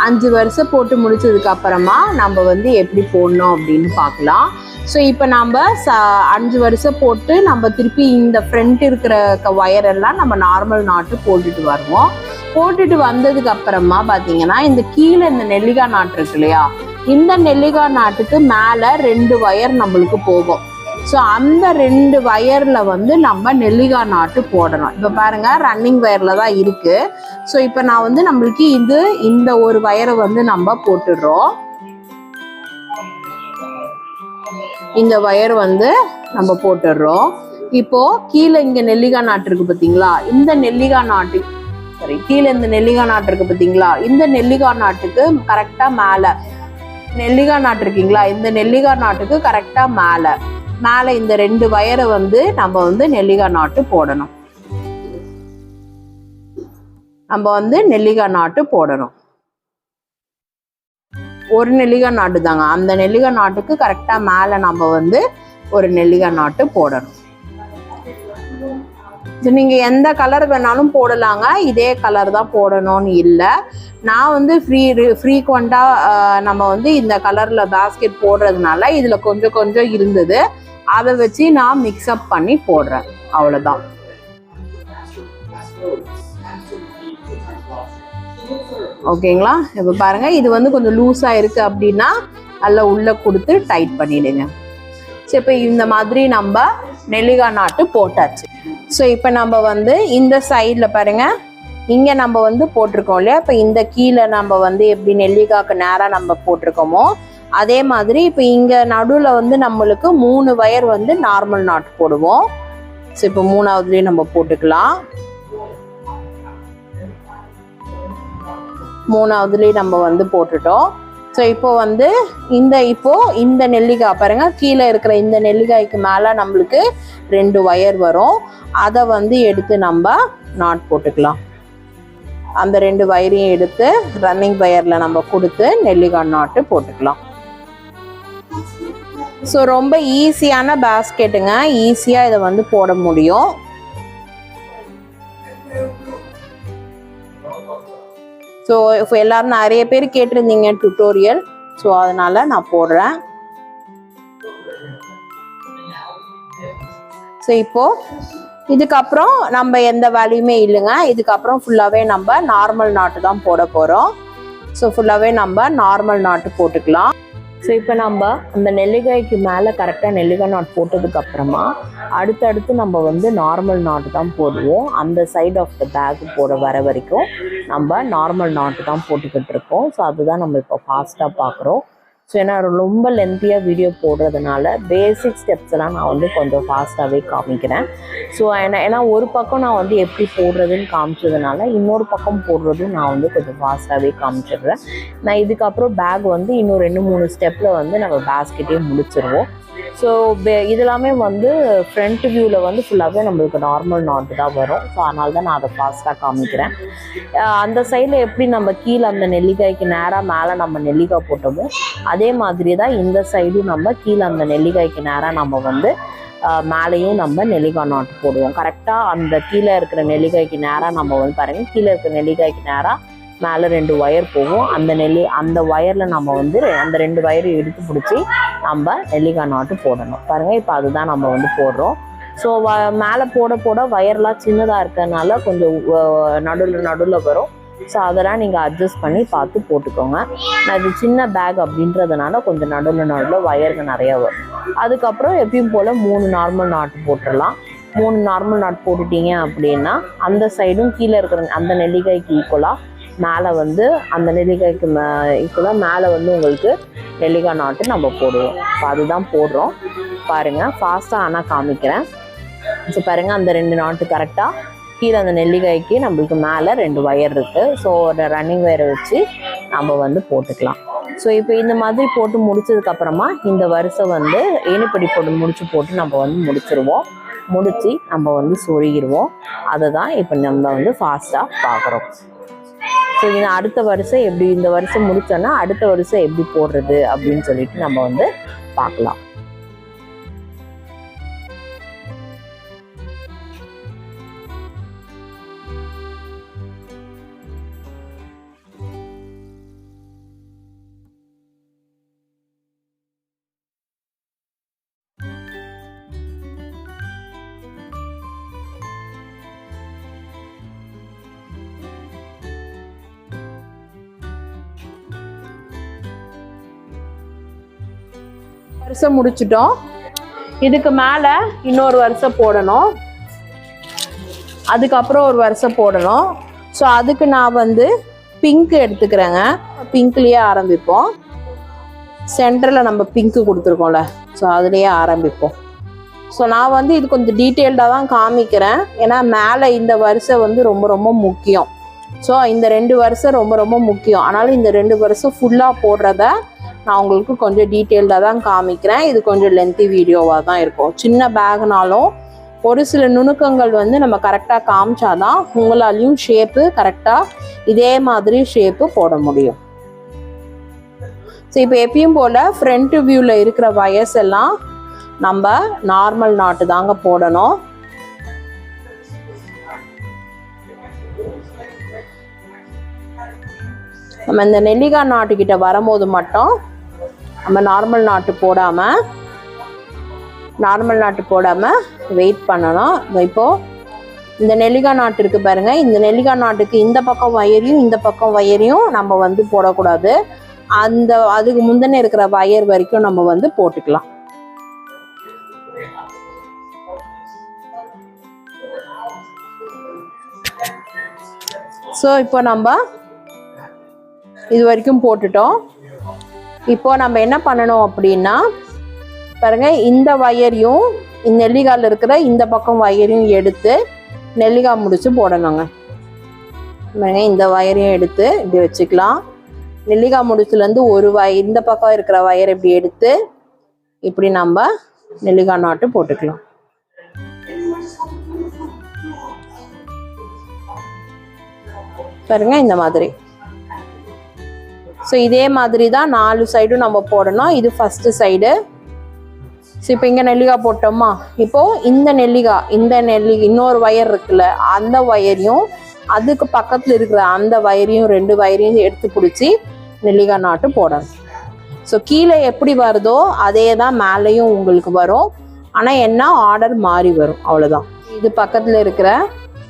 5 வருஷம் போட்டு முடிச்சதுக்கு அப்புறமா நம்ம வந்து எப்படி போடணும் அப்படின்னு பார்க்கலாம். ஸோ இப்போ நம்ம 5 வருஷம் போட்டு நம்ம திருப்பி இந்த ஃப்ரண்ட் இருக்கிற ஒயரெல்லாம் நம்ம நார்மல் நாட்டு போட்டுட்டு வருவோம். போட்டுட்டு வந்ததுக்கு அப்புறமா பார்த்தீங்கன்னா இந்த கீழே இந்த நெல்லிக்காய் நாட்டு இருக்கு இல்லையா, இந்த நெல்லிக்காய் நாட்டுக்கு மேலே 2 வயர் நம்மளுக்கு போகும். ஸோ அந்த 2 வயரில் வந்து நம்ம நெல்லிக்காய் நாட்டு போடணும். இப்போ பாருங்க, ரன்னிங் வயரில் தான் இருக்கு. ஸோ இப்போ நான் வந்து நம்மளுக்கு இந்த ஒரு வயரை வந்து நம்ம போட்டுடுறோம். இந்த வயர் வந்து நம்ம போட்டுடுறோம். இப்போ கீழே இங்க நெல்லிக்காய் நாட்டு இருக்கு பார்த்தீங்களா, இந்த நெல்லிக்காய் நாட்டு சரி, கீழே இந்த நெல்லிக்காய் நாட்டு இருக்கு பார்த்தீங்களா, இந்த நெல்லிக்காய் நாட்டுக்கு கரெக்டாக மேலே நெல்லிக்காய் நாட்டு இருக்கீங்களா, இந்த நெல்லிக்காய் நாட்டுக்கு கரெக்டாக மேலே இந்த 2 வயரை வந்து நம்ம வந்து நெல்லிக்காய் நாட்டு போடணும். நம்ம வந்து நெல்லிக்காய் நாட்டு போடணும். ஒரு நெல்லிக்காய் நாட்டு தாங்க, அந்த நெல்லிக்காய் நாட்டுக்கு கரெக்டாக மேலே நம்ம வந்து ஒரு நெல்லிக்காய் நாட்டு போடணும். நீங்கள் எந்த கலர் வேணாலும் போடலாங்க, இதே கலர் தான் போடணும்னு இல்லை. நான் வந்து ஃப்ரீக்வெண்ட்டாக நம்ம வந்து இந்த கலரில் பேஸ்கெட் போடுறதுனால இதில் கொஞ்சம் கொஞ்சம் இருந்தது, அதை வச்சு நான் மிக்ஸ்அப் பண்ணி போடுறேன், அவ்வளோதான். ஓகேங்களா? இப்போ பாருங்கள், இது வந்து கொஞ்சம் லூஸாக இருக்குது அப்படின்னா நல்லா உள்ளே கொடுத்து டைட் பண்ணிவிடுங்க. ஸோ இப்போ இந்த மாதிரி நம்ம நெல்லிக்காய் நாட்டு போட்டாச்சு. ஸோ இப்போ நம்ம வந்து இந்த சைடில் பாருங்கள், இங்கே நம்ம வந்து போட்டிருக்கோம் இல்லையா, இப்போ இந்த கீழே நம்ம வந்து எப்படி நெல்லிக்காய்க்கு நேராக நம்ம போட்டிருக்கோமோ அதே மாதிரி இப்போ இங்கே நடுவில் வந்து நம்மளுக்கு 3 வயர் வந்து நார்மல் நாட்டு போடுவோம். ஸோ இப்போ 3ஆவதுலேயே நம்ம போட்டுக்கலாம். 3ஆவதுலேயே நம்ம வந்து போட்டுட்டோம். ஸோ இப்போ வந்து இந்த நெல்லிக்காய் பாருங்க, கீழே இருக்கிற இந்த நெல்லிக்காய்க்கு மேலே நம்மளுக்கு 2 வயர் வரும். அதை வந்து எடுத்து நம்ம நாட் போட்டுக்கலாம். அந்த 2 வயரையும் எடுத்து ரன்னிங் வயரில் நம்ம கொடுத்து நெல்லிக்காய் நாட்டு போட்டுக்கலாம். ஸோ ரொம்ப ஈஸியான பேஸ்கெட்டுங்க, ஈஸியாக இதை வந்து போட முடியும். ஸோ இப்போ எல்லாரும் நிறைய பேர் கேட்டிருந்தீங்க டுட்டோரியல், ஸோ அதனால நான் போடுறேன். ஸோ இப்போ இதுக்கப்புறம் நம்ம எந்த வேலையுமே இல்லைங்க, இதுக்கப்புறம் ஃபுல்லாகவே நம்ம நார்மல் நாட்டு தான் போட போகிறோம். ஸோ ஃபுல்லாகவே நம்ம நார்மல் நாட்டு போட்டுக்கலாம். ஸோ இப்போ நம்ம அந்த நெல்லிக்காய்க்கு மேலே கரெக்டாக நெல்லிக்காய் நாட் போட்டதுக்கப்புறமா அடுத்தடுத்து நம்ம வந்து நார்மல் நாட்டு தான் போடுவோம். அந்த சைட் ஆஃப் த பேக் போட வர வரைக்கும் நம்ம நார்மல் நாட்டு தான் போட்டுக்கிட்டு இருக்கோம். ஸோ அதுதான் நம்ம இப்போ ஃபாஸ்ட்டாக பார்க்குறோம். ஸோ ஏன்னா ரொம்ப லென்த்தியாக வீடியோ போடுறதுனால பேசிக் ஸ்டெப்ஸ் எல்லாம் நான் வந்து கொஞ்சம் ஃபாஸ்ட்டாகவே காமிக்கிறேன். ஸோ ஏன்னா ஒரு பக்கம் நான் வந்து எப்படி போடுறதுன்னு காமிச்சதுனால இன்னொரு பக்கம் போடுறதும் நான் வந்து கொஞ்சம் ஃபாஸ்ட்டாகவே காமிச்சிடுறேன். நான் இதுக்கப்புறம் பேக் வந்து இன்னும் 2-3 ஸ்டெப்பில் வந்து நம்ம பேஸ்கெட்டே முடிச்சிருவோம். ஸோ இதெல்லாமே வந்து ஃப்ரண்ட் வியூவில் வந்து ஃபுல்லாகவே நம்மளுக்கு நார்மல் நாட்டு தான் வரும். ஸோ அதனால தான் நான் அதை ஃபாஸ்ட்டாக காமிக்கிறேன். அந்த சைடில் எப்படி நம்ம கீழே அந்த நெல்லிக்காய்க்கு நேராக மேலே நம்ம நெல்லிக்காய் போட்டோமோ அதே மாதிரி தான் இந்த சைடும் நம்ம கீழே அந்த நெல்லிக்காய்க்கு நேராக நம்ம வந்து மேலேயும் நம்ம நெல்லிக்காய் நாட்டு போடுவோம். கரெக்டாக அந்த கீழே இருக்கிற நெல்லிக்காய்க்கு நேராக நம்ம வந்து பாருங்கள், கீழே இருக்கிற நெல்லிக்காய்க்கு நேராக மேலே 2 வயர் போகும். அந்த வயரில் நம்ம வந்து அந்த 2 வயரையும் எடுத்து பிடிச்சி நம்ம நெல்லிக்காய் நாட்டு போடணும். பாருங்கள், இப்போ அதுதான் நம்ம வந்து போடுறோம். ஸோ மேலே போட வயர்லாம் சின்னதாக இருக்கிறதுனால கொஞ்சம் நடுவில் வரும். ஸோ அதெல்லாம் நீங்கள் அட்ஜஸ்ட் பண்ணி பார்த்து போட்டுக்கோங்க. நான் இது சின்ன பேக் அப்படின்றதுனால கொஞ்சம் நடுவில் வயர்கள் நிறையா வரும். அதுக்கப்புறம் எப்பயும் போல் 3 நார்மல் நாட்டு போட்டுடலாம். 3 நார்மல் நாட் போட்டுட்டீங்க அப்படின்னா அந்த சைடும் கீழே இருக்கிற அந்த நெல்லிக்காய்க்கு ஈக்குவலாக மேலே வந்து அந்த நெல்லிக்காய்க்கு ஈக்குவலாக மேலே வந்து உங்களுக்கு நெல்லிக்காய் நாட்டு நம்ம போடுவோம். இப்போ அதுதான் போடுறோம். பாருங்கள், ஃபாஸ்ட்டாக ஆனால் காமிக்கிறேன். ஸோ பாருங்கள், அந்த 2 நாட்டு கரெக்டாக கீழே அந்த நெல்லிக்காய்க்கு நம்மளுக்கு மேலே 2 வயர் இருக்குது. ஸோ ஒரு ரன்னிங் வயரை வச்சு நம்ம வந்து போட்டுக்கலாம். ஸோ இப்போ இந்த மாதிரி போட்டு முடிச்சதுக்கப்புறமா இந்த வரிசை வந்து ஏணிப்படி போட்டு நம்ம வந்து முடித்து நம்ம வந்து சொருகிடுவோம். அதை தான் இப்போ நம்ம வந்து ஃபாஸ்ட்டாக பார்க்குறோம். ஸோ இந்த அடுத்த வரிசை எப்படி, இந்த வரிசை முடித்தோன்னா அடுத்த வரிசை எப்படி போடுறது அப்படின்னு சொல்லிட்டு நம்ம வந்து பார்க்கலாம். வரிசை முடிச்சிட்டோம். இதுக்கு மேலே இன்னொரு வரிசை போடணும், அதுக்கப்புறம் ஒரு வரிசை போடணும். ஸோ அதுக்கு நான் வந்து பிங்க் எடுத்துக்கிறேங்க. பிங்க்லேயே ஆரம்பிப்போம். சென்டரில் நம்ம பிங்க்கு கொடுத்துருக்கோம்ல, ஸோ அதுலேயே ஆரம்பிப்போம். ஸோ நான் வந்து இது கொஞ்சம் டீட்டெயில்டாக தான் காமிக்கிறேன், ஏன்னா மேலே இந்த வரிசை வந்து ரொம்ப ரொம்ப முக்கியம். ஸோ இந்த 2 வரிசை ரொம்ப ரொம்ப முக்கியம். ஆனாலும் இந்த 2 வரிசை ஃபுல்லாக போடுறத நான் உங்களுக்கு கொஞ்சம் டீட்டெயில்டாக தான் காமிக்கிறேன். இது கொஞ்சம் லென்த்தி வீடியோவாக தான் இருக்கும். சின்ன பேக்னாலும் ஒரு சில நுணுக்கங்கள் வந்து நம்ம கரெக்டாக காமிச்சாதான் உங்களாலையும் ஷேப்பு கரெக்டாக இதே மாதிரி ஷேப்பு போட முடியும். ஸோ இப்போ எப்பயும் போல் ஃப்ரண்ட் வியூவில் இருக்கிற வயர்ஸ் எல்லாம் நம்ம நார்மல் நாட்டு தாங்க போடணும். நம்ம இந்த நெல்லிக்காய் நாட்டுக்கிட்ட வரும்போது மட்டும் நம்ம நார்மல் நாட்டு போடாமல் வெயிட் பண்ணணும். இப்போது இந்த நெல்லிக்காய் நாட்டு இருக்குது பாருங்கள், இந்த நெல்லிக்காய் நாட்டுக்கு இந்த பக்கம் வயரையும் இந்த பக்கம் வயரையும் நம்ம வந்து போடக்கூடாது. அதுக்கு முந்தின இருக்கிற வயர் வரைக்கும் நம்ம வந்து போட்டுக்கலாம். ஸோ இப்போ நம்ம இது வரைக்கும் போட்டுட்டோம். இப்போ நம்ம என்ன பண்ணணும் அப்படின்னா பாருங்க, இந்த வயரையும் இந்த நெல்லிக்காயில் இருக்கிற இந்த பக்கம் வயரையும் எடுத்து நெல்லிக்காய் முடிச்சு போடணுங்க. பாருங்க, இந்த வயரையும் எடுத்து இப்படி வச்சுக்கலாம். நெல்லிக்காய் முடிச்சுலேருந்து ஒரு இந்த பக்கம் இருக்கிற வயரை இப்படி எடுத்து இப்படி நம்ம நெல்லிக்காய் நாட்டு போட்டுக்கலாம். பாருங்க இந்த மாதிரி. ஸோ இதே மாதிரி தான் 4 சைடும் நம்ம போடணும். இது ஃபர்ஸ்ட் சைடு. ஸோ இப்போ இங்கே நெல்லிக்காய் போட்டோமா, இப்போது இந்த நெல்லிக்காய் இன்னொரு வயர் இருக்குல்ல, அந்த வயரையும் அதுக்கு பக்கத்தில் இருக்கிற அந்த வயரையும் 2 வயரையும் எடுத்து பிடிச்சி நெல்லிக்காய் நாட்டு போடணும். ஸோ கீழே எப்படி வருதோ அதே தான் மேலேயும் உங்களுக்கு வரும். ஆனால் என்ன ஆர்டர் மாறி வரும், அவ்வளோதான். இது பக்கத்தில் இருக்கிற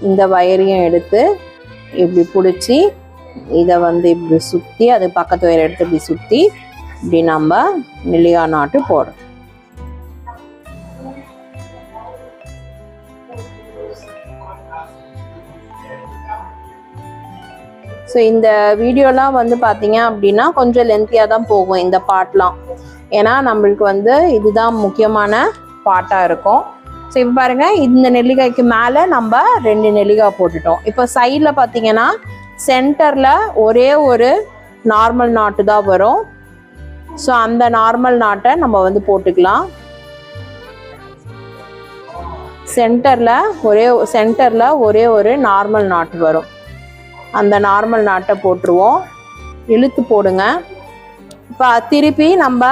இந்த வயரையும் எடுத்து இப்படி பிடிச்சி இதை வந்து இப்படி சுற்றி அது பக்கத்து வயரை எடுத்து இப்படி சுற்றி இப்படி நம்ம நெல்லிக்காய் நாட்டு போடுறோம். ஸோ இந்த வீடியோலாம் வந்து பார்த்தீங்க அப்படின்னா கொஞ்சம் லென்த்தியாக தான் போகும் இந்த பார்ட்லாம். ஏன்னா நம்மளுக்கு வந்து இதுதான் முக்கியமான பார்ட்டாக இருக்கும். ஸோ இப்போ பாருங்கள், இந்த நெல்லிக்காய்க்கு மேலே நம்ம 2 நெல்லிக்காய் போட்டுட்டோம். இப்போ சைடில் பார்த்தீங்கன்னா சென்டரில் ஒரே ஒரு நார்மல் நாட்டு தான் வரும். ஸோ அந்த நார்மல் நாட்டை நம்ம வந்து போட்டுக்கலாம். சென்டரில் ஒரே ஒரு நார்மல் நாட்டு வரும். அந்த நார்மல் நாட்டை போட்டுருவோம். இழுத்து போடுங்க. இப்போ திருப்பி நம்ம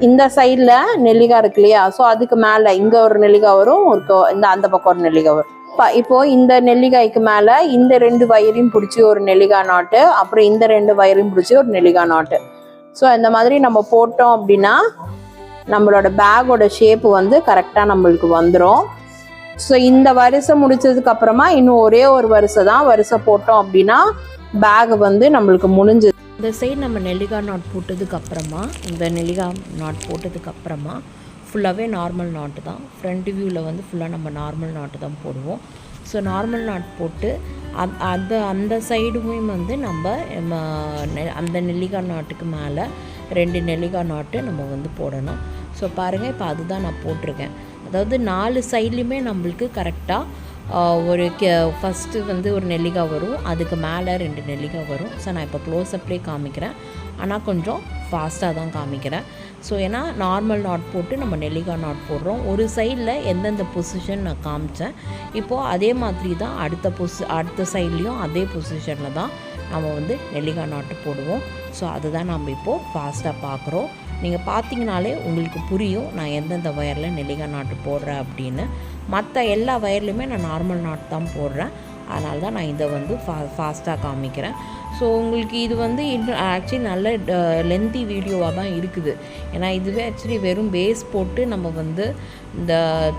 இந்த சைடில் நெல்லிக்காய் இருக்கு இல்லையா, ஸோ அதுக்கு மேலே இங்கே ஒரு நெல்லிக்காய் வரும், அந்த பக்கம் ஒரு நெல்லிக்காய் வரும். இப்போ இந்த நெல்லிக்காய்க்கு மேலே இந்த 2 வயரையும் பிடிச்சி ஒரு நெல்லிக்காய் நாட்டு, அப்புறம் இந்த 2 வயரையும் பிடிச்சி ஒரு நெல்லிக்காய் நாட்டு. ஸோ இந்த மாதிரி நம்ம போட்டோம் அப்படின்னா நம்மளோட பேக்கோட ஷேப்பு வந்து கரெக்டாக நம்மளுக்கு வந்துடும். ஸோ இந்த வரிசை முடிச்சதுக்கு அப்புறமா இன்னும் ஒரே ஒரு வரிசை போட்டோம் அப்படின்னா பேக் வந்து நம்மளுக்கு முடிஞ்சது. இந்த சைடு நம்ம நெல்லிக்காய் நாட் போட்டதுக்கப்புறமா, இந்த நெல்லிக்காய் நாட் போட்டதுக்கப்புறமா ஃபுல்லாகவே நார்மல் நாட்டு தான். ஃப்ரண்ட் வியூவில் வந்து ஃபுல்லாக நம்ம நார்மல் நாட்டு தான் போடுவோம். ஸோ நார்மல் நாட் போட்டு அந்த சைடுமே வந்து நம்ம அந்த நெல்லிக்காய் நாட்டுக்கு மேலே 2 நெல்லிக்காய் நாட்டு நம்ம வந்து போடணும். ஸோ பாருங்கள், இப்போ அதுதான் நான் போட்டிருக்கேன். அதாவது 4 சைட்லேயுமே நம்மளுக்கு கரெக்டாக ஒரு ஃபஸ்ட்டு வந்து ஒரு நெல்லிக்காய் வரும், அதுக்கு மேலே 2 நெல்லிக்காய் வரும். ஸோ நான் இப்போ க்ளோஸ்அப்லேயே காமிக்கிறேன், ஆனால் கொஞ்சம் ஃபாஸ்ட்டாக தான் காமிக்கிறேன். ஸோ ஏன்னா நார்மல் நாட் போட்டு நம்ம நெல்லிக்காய் நாட் போடுறோம். ஒரு சைடில் எந்தெந்த பொசிஷன் நான் காமிச்சேன், இப்போது அதே மாதிரி தான் அடுத்த சைட்லேயும் அதே பொசிஷனில் தான் நம்ம வந்து நெல்லிக்காய் நாட்டு போடுவோம். ஸோ அதுதான் நம்ம இப்போது ஃபாஸ்ட்டாக பார்க்குறோம். நீங்கள் பார்த்தீங்கனாலே உங்களுக்கு புரியும் நான் எந்தெந்த வயரில் நெல்லிக்காய் நாட்டு போடுறேன் அப்படின்னு. மற்ற எல்லா வயர்லையுமே நான் நார்மல் நாட்டு தான் போடுறேன். அதனால தான் நான் இதை வந்து ஃபாஸ்ட்டாக காமிக்கிறேன். ஸோ உங்களுக்கு இது வந்து ஆக்சுவலி நல்ல லென்த்தி வீடியோவாக தான் இருக்குது. ஏன்னா இதுவே ஆக்சுவலி வெறும் பேஸ் போட்டு நம்ம வந்து இந்த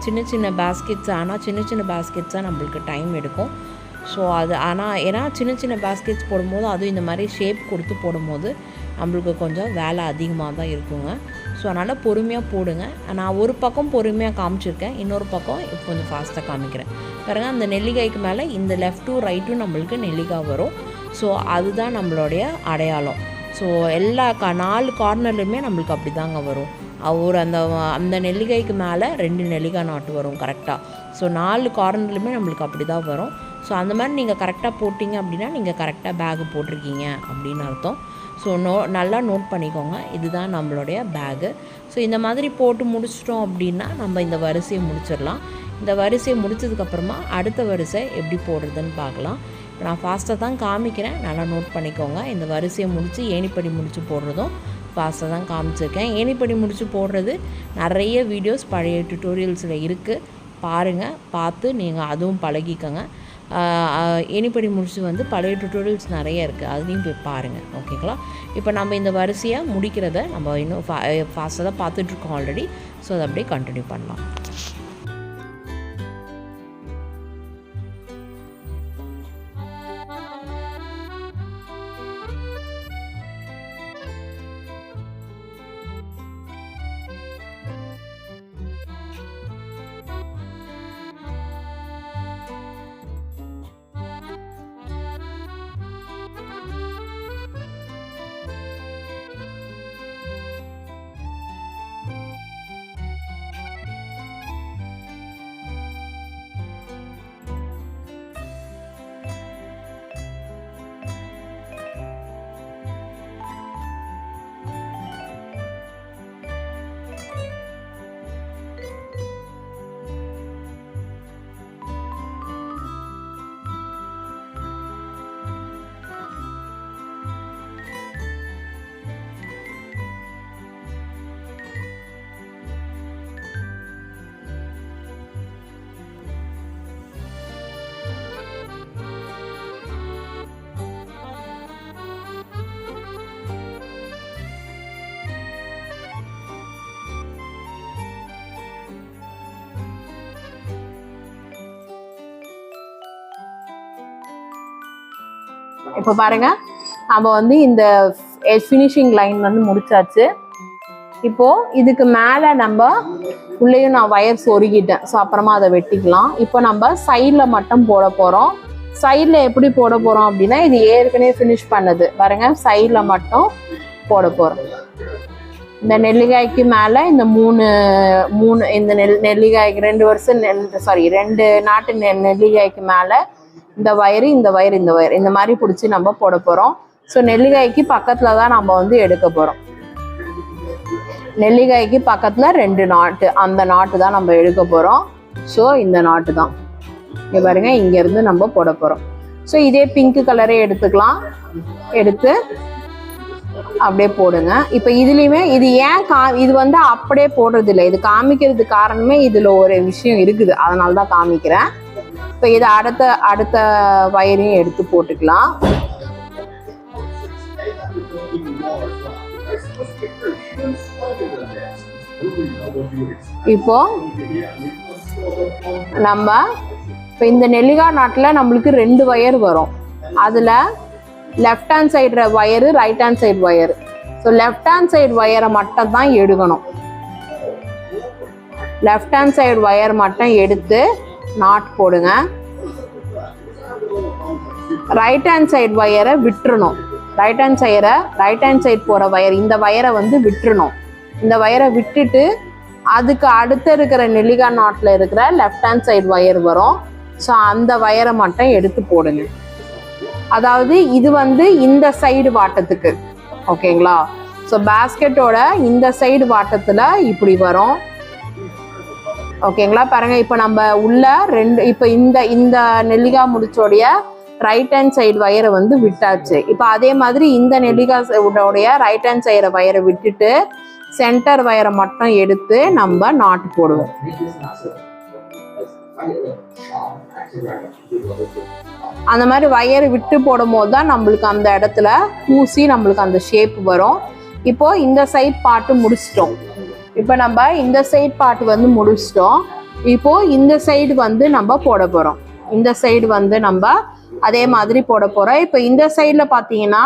சின்ன பேஸ்கெட்ஸாக நம்மளுக்கு டைம் எடுக்கும். ஸோ அது ஆனால் ஏன்னா சின்ன பேஸ்கெட்ஸ் போடும்போது அதுவும் இந்த மாதிரி ஷேப் கொடுத்து போடும்போது நம்மளுக்கு கொஞ்சம் வேலை அதிகமாக தான் இருக்குங்க. ஸோ அதனால் பொறுமையாக போடுங்க. நான் ஒரு பக்கம் பொறுமையாக காமிச்சிருக்கேன், இன்னொரு பக்கம் இப்போ கொஞ்சம் ஃபாஸ்ட்டாக காமிக்கிறேன். பாருங்கள், அந்த நெல்லிக்காய்க்கு மேலே இந்த லெஃப்ட்டும் ரைட்டும் நம்மளுக்கு நெல்லிக்காய் வரும். ஸோ அதுதான் நம்மளுடைய அடையாளம். ஸோ எல்லா 4 கார்னர்லையுமே நம்மளுக்கு அப்படி தாங்க வரும். அந்த நெல்லிக்காய்க்கு மேலே 2 நெல்லிக்காய் நாட்டு வரும் கரெக்டாக. ஸோ 4 கார்னர்லையுமே நம்மளுக்கு அப்படி தான் வரும். ஸோ அந்த மாதிரி நீங்கள் கரெக்டாக போட்டிங்க அப்படின்னா நீங்கள் கரெக்டாக பேகு போட்டிருக்கீங்க அப்படின்னு அர்த்தம். ஸோ நல்லா நோட் பண்ணிக்கோங்க, இதுதான் நம்மளுடைய பேகு. ஸோ இந்த மாதிரி போட்டு முடிச்சிட்டோம் அப்படின்னா நம்ம இந்த வரிசையை முடிச்சிடலாம். இந்த வரிசையை முடிச்சதுக்கப்புறமா அடுத்த வரிசை எப்படி போடுறதுன்னு பார்க்கலாம். இப்போ நான் ஃபாஸ்ட்டாக தான் காமிக்கிறேன், நல்லா நோட் பண்ணிக்கோங்க. இந்த வரிசையை முடித்து ஏணிப்படி முடித்து போடுறதும் ஃபாஸ்ட்டாக தான் காமிச்சிருக்கேன். ஏணிப்படி முடித்து போடுறது நிறைய வீடியோஸ் பழைய டியூட்டோரியல்ஸில் இருக்குது, பாருங்கள், பார்த்து நீங்கள் அதுவும் பழகிக்கோங்க. ஏணிப்படி முடிச்சு வந்து பழைய டியூட்டோரியல்ஸ் நிறைய இருக்குது, அதுலேயும் போய் பாருங்கள். ஓகேங்களா? இப்போ நம்ம இந்த வரிசையை முடிக்கிறத நம்ம இன்னும் ஃபாஸ்ட்டாக தான் பார்த்துட்ருக்கோம் ஆல்ரெடி. ஸோ அதை அப்படியே கண்டினியூ பண்ணலாம். இப்போ பாருங்க, நம்ம வந்து இந்த ஃபினிஷிங் லைன் வந்து முடிச்சாச்சு. இப்போ இதுக்கு மேலே நம்ம உள்ளேயும் நான் வயர் சொருகிட்டேன். ஸோ அப்புறமா அதை வெட்டிக்கலாம். இப்போ நம்ம சைடில் மட்டும் போட போகிறோம். சைடில் எப்படி போட போகிறோம் அப்படின்னா, இது ஏற்கனவே ஃபினிஷ் பண்ணது பாருங்க, சைடில் மட்டும் போட போகிறோம். இந்த நெல்லிக்காய்க்கு மேலே இந்த மூணு இந்த நெல்லிக்காய்க்கு 2 வருஷம் 2 நாட்டு நெல்லிக்காய்க்கு மேலே இந்த வயரு இந்த மாதிரி பிடிச்சி நம்ம போட போகிறோம். ஸோ நெல்லிக்காய்க்கு பக்கத்தில் தான் நம்ம வந்து எடுக்க போகிறோம். நெல்லிக்காய்க்கு பக்கத்தில் 2 நாட்டு, அந்த நாட்டு தான் நம்ம எடுக்க போகிறோம். ஸோ இந்த நாட்டு தான் இங்கே பாருங்க, இங்கேருந்து நம்ம போட போகிறோம். ஸோ இதே பிங்க் கலரே எடுத்துக்கலாம், எடுத்து அப்படியே போடுங்க. இப்போ இதுலேயுமே இது ஏன் இது வந்து அப்படியே போடுறது இல்லை, இது காமிக்கிறதுக்கு காரணமே இதில் ஒரு விஷயம் இருக்குது, அதனால தான் காமிக்கிறேன். இப்போ இதை அடுத்த வயரையும் எடுத்து போட்டுக்கலாம். இப்போ நம்ம இந்த நெல்லிக்காய் நாட்டில் நம்மளுக்கு 2 வயர் வரும். அதில் left hand side wire, right hand side wire. So left hand side வயரை மட்டும் தான் எடுக்கணும். லெஃப்ட் ஹேண்ட் சைடு வயர் மட்டும் எடுத்து நாட் போடுங்க. ரைட் ஹேண்ட் சைடு வயரை விட்டுறணும். ரைட் ஹேண்ட் சைடு போகிற வயர், இந்த வயரை வந்து விட்டுறணும். இந்த வயரை விட்டுட்டு அதுக்கு அடுத்து இருக்கிற நெல்லிக்காய் நாட்டில் இருக்கிற லெஃப்ட் ஹேண்ட் சைடு வயர் வரும். ஸோ அந்த வயரை மட்டும் எடுத்து போடுங்க. அதாவது இது வந்து இந்த சைடு வாட்டத்துக்கு, ஓகேங்களா? ஸோ பேஸ்கெட்டோட இந்த சைடு வாட்டத்தில் இப்படி வரும், ஓகேங்களா? பாருங்க, இப்போ நம்ம உள்ள 2 இப்போ இந்த நெல்லிக்காய் முடிச்சோடைய ரைட் ஹேண்ட் சைடு வயரை வந்து விட்டாச்சு. இப்போ அதே மாதிரி இந்த நெல்லிக்காய் ரைட் ஹேண்ட் சைடு வயரை விட்டுட்டு சென்டர் வயரை மட்டும் எடுத்து நம்ம நாட்டு போடுவோம். அந்த மாதிரி வயரை விட்டு போடும் போது தான் நம்மளுக்கு அந்த இடத்துல பூசி நம்மளுக்கு அந்த ஷேப் வரும். இப்போ இந்த சைட் பார்ட்டு முடிச்சிட்டோம். இப்போ நம்ம இந்த சைட் பார்ட் வந்து முடிச்சிட்டோம். இப்போ இந்த சைடு வந்து நம்ம போட போறோம். இந்த சைடு வந்து நம்ம அதே மாதிரி போட போறோம். இப்போ இந்த சைடில் பார்த்தீங்கன்னா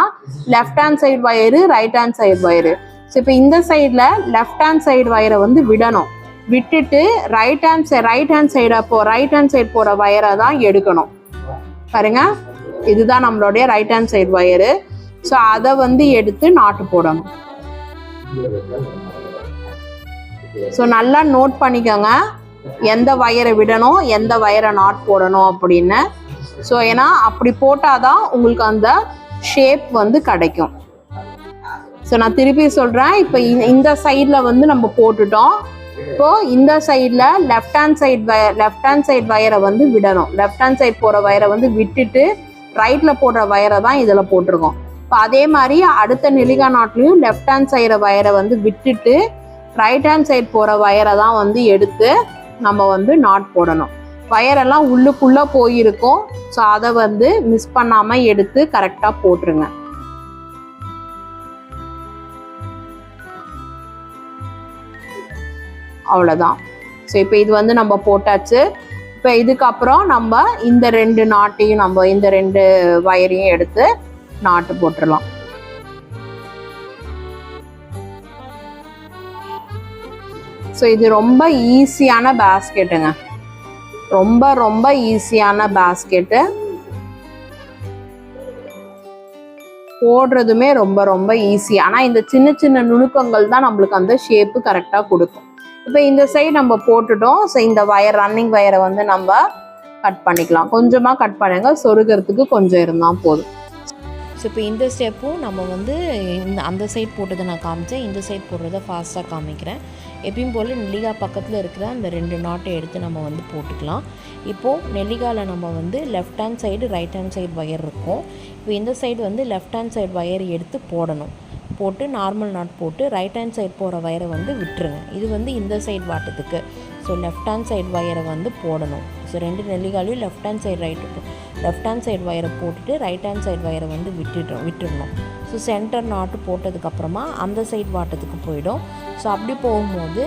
left hand side wire, right hand side wire. So இப்போ இந்த சைடில் லெஃப்ட் ஹேண்ட் சைடு வயரை வந்து விடணும். விட்டுட்டு ரைட் ஹேண்ட் சைடு போகிற வயரை தான் எடுக்கணும். பாருங்க, இதுதான் நம்மளுடைய right hand side wire. So அதை வந்து எடுத்து நாட்டு போடணும். ஸோ நல்லா நோட் பண்ணிக்கோங்க, எந்த வயரை விடணும், எந்த வயரை நாட் போடணும் அப்படின்னு. ஸோ ஏன்னா அப்படி போட்டால் தான் உங்களுக்கு அந்த ஷேப் வந்து கிடைக்கும். ஸோ நான் திருப்பி சொல்கிறேன், இப்போ இந்த சைடில் வந்து நம்ம போட்டுட்டோம். இப்போ இந்த சைடில் லெஃப்ட் ஹேண்ட் சைட் வயரை வந்து விடணும். லெஃப்ட் ஹேண்ட் சைட் போகிற வயரை வந்து விட்டுட்டு ரைட்டில் போடுற வயரை தான் இதில் போட்டிருக்கோம். இப்போ அதே மாதிரி அடுத்த நெல்லிகா நாட்லையும் லெஃப்ட் ஹேண்ட் சைடு வயரை வந்து விட்டுட்டு ரைட் ஹேண்ட் சைட் போகிற வயரை தான் வந்து எடுத்து நம்ம வந்து நாட் போடணும். வயரெல்லாம் உள்ளுக்குள்ளே போயிருக்கும். ஸோ அதை வந்து மிஸ் பண்ணாமல் எடுத்து கரெக்டாக போட்டுருங்க. அவ்வளோதான். ஸோ இப்போ இது வந்து நம்ம போட்டாச்சு. இப்போ இதுக்கப்புறம் நம்ம இந்த 2 நாட்டையும் நம்ம இந்த 2 வயரையும் எடுத்து நாட்டு போட்டுடலாம். ஸோ இது ரொம்ப ஈஸியான பேஸ்கெட்டுங்க, ரொம்ப ரொம்ப ஈஸியான பேஸ்கெட்டு. போடுறதுமே ரொம்ப ரொம்ப ஈஸி. ஆனால் இந்த சின்ன சின்ன நுணுக்கங்கள் தான் நம்மளுக்கு அந்த ஷேப்பு கரெக்டாக கொடுக்கும். இப்போ இந்த சைடு நம்ம போட்டுட்டோம். ஸோ இந்த ரன்னிங் வயரை வந்து நம்ம கட் பண்ணிக்கலாம். கொஞ்சமாக கட் பண்ணுங்க, சொருகிறதுக்கு கொஞ்சம் இருந்தால் போதும். ஸோ இப்போ இந்த ஸ்டெப்பும் நம்ம வந்து அந்த சைட் போட்டதை நான் காமிச்சேன், இந்த சைட் போடுறத ஃபாஸ்ட்டாக காமிக்கிறேன். எப்பயும் போல் நெல்லிக்காய் பக்கத்தில் இருக்கிற அந்த 2 நாட்டை எடுத்து நம்ம வந்து போட்டுக்கலாம். இப்போது நெல்லிக்காயில் நம்ம வந்து left hand side right hand side wire இருக்கும். இப்போ இந்த சைடு வந்து லெஃப்ட் ஹேண்ட் சைடு வயர் எடுத்து போடணும். போட்டு நார்மல் நாட் போட்டு ரைட் ஹேண்ட் சைடு போகிற வயரை வந்து விட்டுருங்க. இது வந்து இந்த சைடு வாட்டத்துக்கு. ஸோ லெஃப்ட் ஹேண்ட் சைடு வயரை வந்து போடணும். ஸோ 2 நெல்லிக்காலையும் லெஃப்ட் ஹேண்ட் சைடு வயரை போட்டுட்டு ரைட் ஹேண்ட் சைடு வயரை வந்து விட்டுடணும். ஸோ சென்டர் நாட்டு போட்டதுக்கப்புறமா அந்த சைடு வாட்டத்துக்கு போயிடும். ஸோ அப்படி போகும்போது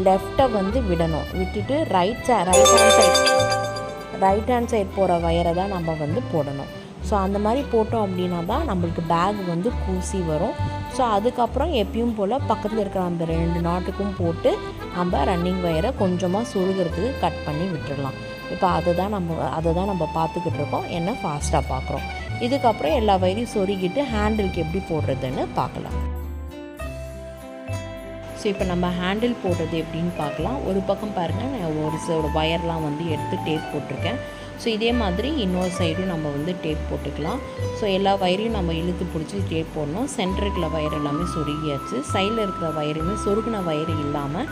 லெஃப்ட்டை வந்து விடணும். விட்டுட்டு ரைட் ஹேண்ட் சைடு போகிற வயரை தான் நம்ம வந்து போடணும். ஸோ அந்த மாதிரி போட்டோம் அப்படின்னா தான் நம்மளுக்கு பேக் வந்து கூசி வரும். ஸோ அதுக்கப்புறம் எப்பயும் போல் பக்கத்தில் இருக்கிற அந்த 2 நாட்டுக்கும் போட்டு நம்ம ரன்னிங் வயரை கொஞ்சமாக சுருகிறதுக்கு கட் பண்ணி விட்டுடலாம். இப்போ அதை தான் நம்ம பார்த்துக்கிட்டு இருக்கோம், என்ன ஃபாஸ்ட்டாக பார்க்குறோம். இதுக்கப்புறம் எல்லா வயரையும் சொருகிட்டு ஹேண்டிலுக்கு எப்படி போடுறதுன்னு பார்க்கலாம். ஸோ இப்போ நம்ம ஹேண்டில் போடுறது எப்படின்னு பார்க்கலாம். ஒரு பக்கம் பாருங்கள், நான் ஒரு வயர்லாம் வந்து எடுத்து டேப் போட்டிருக்கேன். ஸோ இதே மாதிரி இன்னொரு சைடும் நம்ம வந்து டேப் போட்டுக்கலாம். ஸோ எல்லா வயரையும் நம்ம இழுத்து பிடிச்சி டேப் போடணும். சென்டருக்குள்ள வயர் எல்லாமே சொருகியாச்சு. சைடில் இருக்கிற வயருமே சொருகின வயர் இல்லாமல்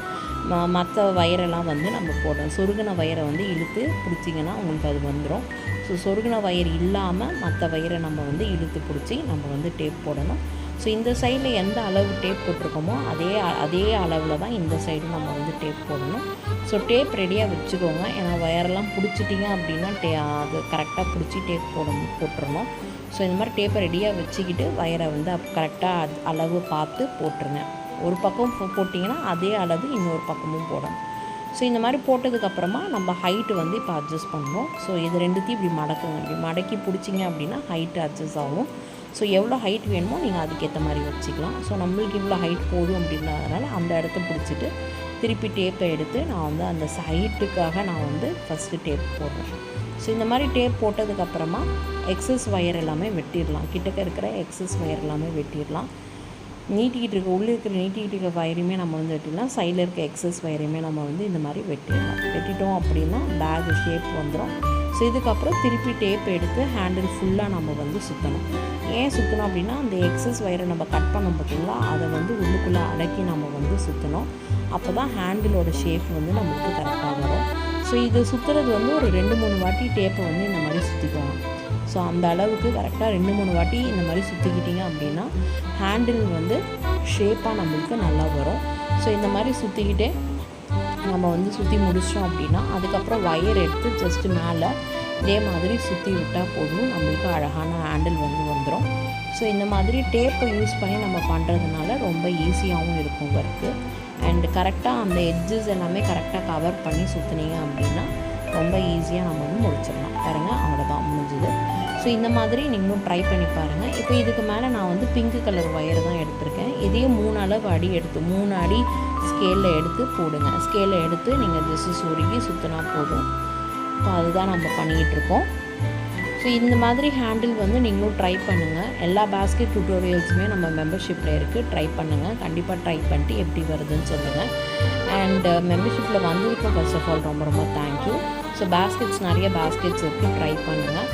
மற்ற வயரெல்லாம் வந்து நம்ம போடணும். சொருகின வயரை வந்து இழுத்து பிடிச்சிங்கன்னா உங்களுக்கு அது வந்துடும். ஸோ சொருகின வயர் இல்லாமல் மற்ற வயரை நம்ம வந்து இழுத்து பிடிச்சி நம்ம வந்து டேப் போடணும். ஸோ இந்த சைடில் எந்த அளவு டேப் போட்டிருக்கோமோ அதே அளவில் தான் இந்த சைடும் நம்ம வந்து டேப் போடணும். ஸோ டேப் ரெடியாக வச்சுக்கோங்க. ஏன்னா வயரெல்லாம் பிடிச்சிட்டிங்க அப்படின்னா அது கரெக்டாக பிடிச்சி டேப் போட்டுறணும். ஸோ இந்த மாதிரி டேப்பை ரெடியாக வச்சுக்கிட்டு வயரை வந்து கரெக்டாக அளவு பார்த்து போட்டுருங்க. ஒரு பக்கம் போட்டிங்கன்னா அதே அளவு இன்னொரு பக்கமும் போடணும். ஸோ இந்த மாதிரி போட்டதுக்கப்புறமா நம்ம ஹைட்டு வந்து இப்போ அட்ஜஸ்ட் பண்ணணும். ஸோ இது ரெண்டுத்தையும் இப்படி மடக்குங்க. இப்படி மடக்கி பிடிச்சிங்க அப்படின்னா ஹைட்டு அட்ஜஸ்ட் ஆகும். ஸோ எவ்வளோ ஹைட் வேணுமோ நீங்கள் அதுக்கேற்ற மாதிரி வச்சுக்கலாம். ஸோ நம்மளுக்கு இவ்வளோ ஹைட் போதும் அப்படின்றதுனால அந்த இடத்த பிடிச்சிட்டு திருப்பி டேப்பை எடுத்து நான் வந்து அந்த ஹைட்டுக்காக நான் வந்து ஃபஸ்ட்டு டேப் போடுறேன். ஸோ இந்த மாதிரி டேப் போட்டதுக்கப்புறமா எக்ஸஸ் வயர் எல்லாமே வெட்டிடலாம். கிட்டக்க இருக்கிற எக்ஸஸ் வயர் எல்லாமே வெட்டிடலாம். உள்ளே நீட்டிக்கிட்டு இருக்க வயரையுமே நம்ம வந்து வெட்டிடலாம். சைடில் இருக்க எக்ஸஸ் வயரையுமே நம்ம வந்து இந்த மாதிரி வெட்டிட்டோம் அப்படின்னா பேக் ஷேப் வந்துடும். ஸோ இதுக்கப்புறம் திருப்பி டேப் எடுத்து ஹேண்டில் ஃபுல்லாக நம்ம வந்து சுற்றணும். ஏன் சுற்றணும் அப்படின்னா அந்த எக்ஸஸ் வயரை நம்ம கட் பண்ணோம் பார்த்திங்களா, அதை வந்து உள்ளுக்குள்ளே அடக்கி நம்ம வந்து சுற்றணும். அப்போ தான் ஹேண்டிலோட ஷேப் வந்து நம்மளுக்கு கரெக்டாக வரும். ஸோ இது சுற்றுறது வந்து ஒரு 2-3 வாட்டி டேப்பை வந்து இந்த மாதிரி சுற்றிக்கணும். ஸோ அந்த அளவுக்கு கரெக்டாக 2-3 வாட்டி இந்த மாதிரி சுற்றிக்கிட்டிங்க அப்படின்னா ஹேண்டில் வந்து ஷேப்பாக நம்மளுக்கு நல்லா வரும். ஸோ இந்த மாதிரி சுற்றிக்கிட்டே நம்ம வந்து சுற்றி முடிச்சிட்டோம் அப்படின்னா அதுக்கப்புறம் வயர் எடுத்து ஜஸ்ட்டு மேலே இதே மாதிரி சுற்றி விட்டால் போதும், நம்மளுக்கு அழகான ஹேண்டில் வந்து வந்துடும். ஸோ இந்த மாதிரி டேப்பை யூஸ் பண்ணி நம்ம பண்ணுறதுனால ரொம்ப ஈஸியாகவும் இருக்கும் ஒர்க்கு. அண்டு கரெக்டாக அந்த எட்ஜஸ் எல்லாமே கரெக்டாக கவர் பண்ணி சுற்றுனீங்க அப்படின்னா ரொம்ப ஈஸியாக நம்ம வந்து முடிச்சிடலாம். பாருங்கள், அவ்வளோதான் முடிஞ்சுது. ஸோ இந்த மாதிரி நீங்களும் ட்ரை பண்ணி பாருங்கள். இப்போ இதுக்கு மேலே நான் வந்து பிங்க் கலர் ஒயர் தான் எடுத்திருக்கேன். இதையும் 3 அளவு அடி எடுத்து 3 அடி ஸ்கேலில் எடுத்து போடுங்க. ஸ்கேலில் எடுத்து நீங்கள் ஜஸ்ட்டு சொருகி சுற்றினா போதும். இப்போ அதுதான் நம்ம பண்ணிக்கிட்டுருக்கோம். ஸோ இந்த மாதிரி ஹேண்டில் வந்து நீங்களும் ட்ரை பண்ணுங்கள். எல்லா பேஸ்கெட் டியூட்டோரியல்ஸுமே நம்ம மெம்பர்ஷிப்பில் இருக்குது. ட்ரை பண்ணுங்கள். கண்டிப்பாக ட்ரை பண்ணிட்டு எப்படி வருதுன்னு சொல்லுங்கள். அண்ட் மெம்பர்ஷிப்பில் வந்ததுக்கு ஃபர்ஸ்ட் ஆஃப் ஆல் ரொம்ப ரொம்ப தேங்க்யூ. ஸோ பேஸ்கெட்ஸ் நிறைய பேஸ்கெட்ஸ் இருக்குது, ட்ரை பண்ணுங்கள்.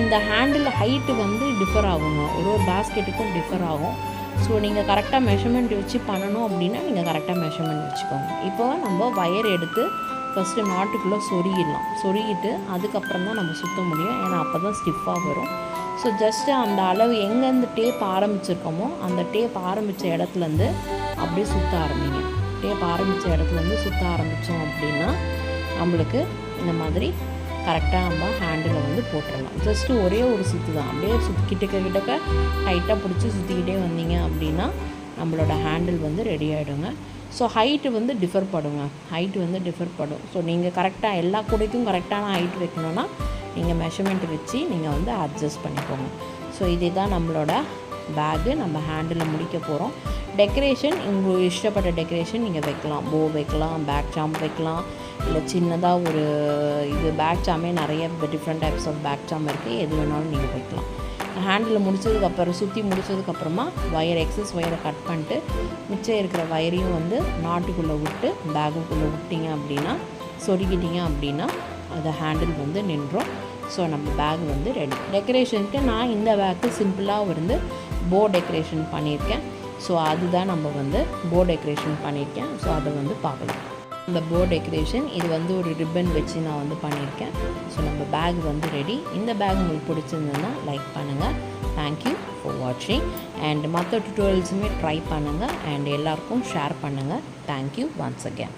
இந்த ஹேண்டில் ஹைட்டு வந்து டிஃபர் ஆகுங்க, ஒரு பேஸ்கெட்டுக்கும் டிஃபர் ஆகும். ஸோ நீங்கள் கரெக்டாக மெஷர்மெண்ட் வச்சு பண்ணணும் அப்படின்னா நீங்கள் கரெக்டாக மெஷர்மெண்ட் வச்சுக்கோங்க. இப்போ நம்ம வயர் எடுத்து ஃபஸ்ட்டு நாட்டுக்குள்ளே சொருகிட்டு அதுக்கப்புறம் தான் நம்ம சுற்ற முடியும், ஏன்னா அப்போ தான் ஸ்டிஃபாக வரும். ஸோ ஜஸ்ட்டு அந்த அளவு எங்கேருந்து டேப் ஆரம்பிச்சிருக்கோமோ அந்த டேப் ஆரம்பித்த இடத்துலேருந்து அப்படியே சுற்ற ஆரம்பிங்க. டேப் ஆரம்பித்த இடத்துலேருந்து சுற்ற ஆரம்பித்தோம் அப்படின்னா நம்மளுக்கு இந்த மாதிரி கரெக்டாக நம்ம ஹேண்டில் வந்து போட்டுடலாம். ஜஸ்ட்டு ஒரே ஒரு சுற்று தான், அப்படியே கிட்டக்க டைட்டாக பிடிச்சி சுற்றிக்கிட்டே வந்தீங்க அப்படின்னா நம்மளோட ஹேண்டில் வந்து ரெடி ஆகிடுங்க. ஸோ ஹைட்டு வந்து டிஃபர் படும். ஸோ நீங்கள் கரெக்டாக எல்லா கூடைக்கும் கரெக்டான ஹைட் வைக்கணுன்னா நீங்கள் மெஷர்மெண்ட் வச்சு நீங்கள் வந்து அட்ஜஸ்ட் பண்ணிக்கோங்க. ஸோ இதே தான் நம்மளோட பேக்கு நம்ம ஹேண்டில் முடிக்க போகிறோம். டெக்கரேஷன் உங்களுக்கு இஷ்டப்பட்ட டெக்கரேஷன் நீங்கள் வைக்கலாம், போ வைக்கலாம், பேக் சாம் வைக்கலாம், இல்லை சின்னதாக ஒரு பேக் சாமே நிறைய டிஃப்ரெண்ட் டைப்ஸ் ஆஃப் பேக் சாம் இருக்குது, எது வேணாலும் நீங்கள் வைக்கலாம். ஹேண்டில் சுற்றி முடித்ததுக்கப்புறமா எக்ஸஸ் ஒயரை கட் பண்ணிட்டு மிச்சம் இருக்கிற வயரையும் வந்து நாட்டுக்குள்ளே விட்டு பேகுக்குள்ளே விட்டிங்க அப்படின்னா சொருகிட்டிங்க அப்படின்னா அந்த ஹேண்டில் வந்து நின்றோம். ஸோ நம்ம பேக் வந்து ரெடி. டெக்கரேஷனுக்கு நான் இந்த பேக்கு சிம்பிளாக வந்து போ டெக்கரேஷன் பண்ணியிருக்கேன். ஸோ அதுதான் நம்ம வந்து போ டெக்கரேஷன் பண்ணியிருக்கேன். ஸோ அதை வந்து பார்க்கலாம். இந்த போ டெக்கரேஷன் இது வந்து ஒரு ரிப்பன் வச்சு நான் வந்து பண்ணியிருக்கேன். ஸோ நம்ம பேக் வந்து ரெடி. இந்த பேக் உங்களுக்கு பிடிச்சிருந்ததுன்னா லைக் பண்ணுங்கள். தேங்க்யூ ஃபார் வாட்சிங். அண்ட் மற்ற டுட்டோரியல்ஸுமே ட்ரை பண்ணுங்கள் அண்ட் எல்லாருக்கும் ஷேர் பண்ணுங்கள். Thank you once again.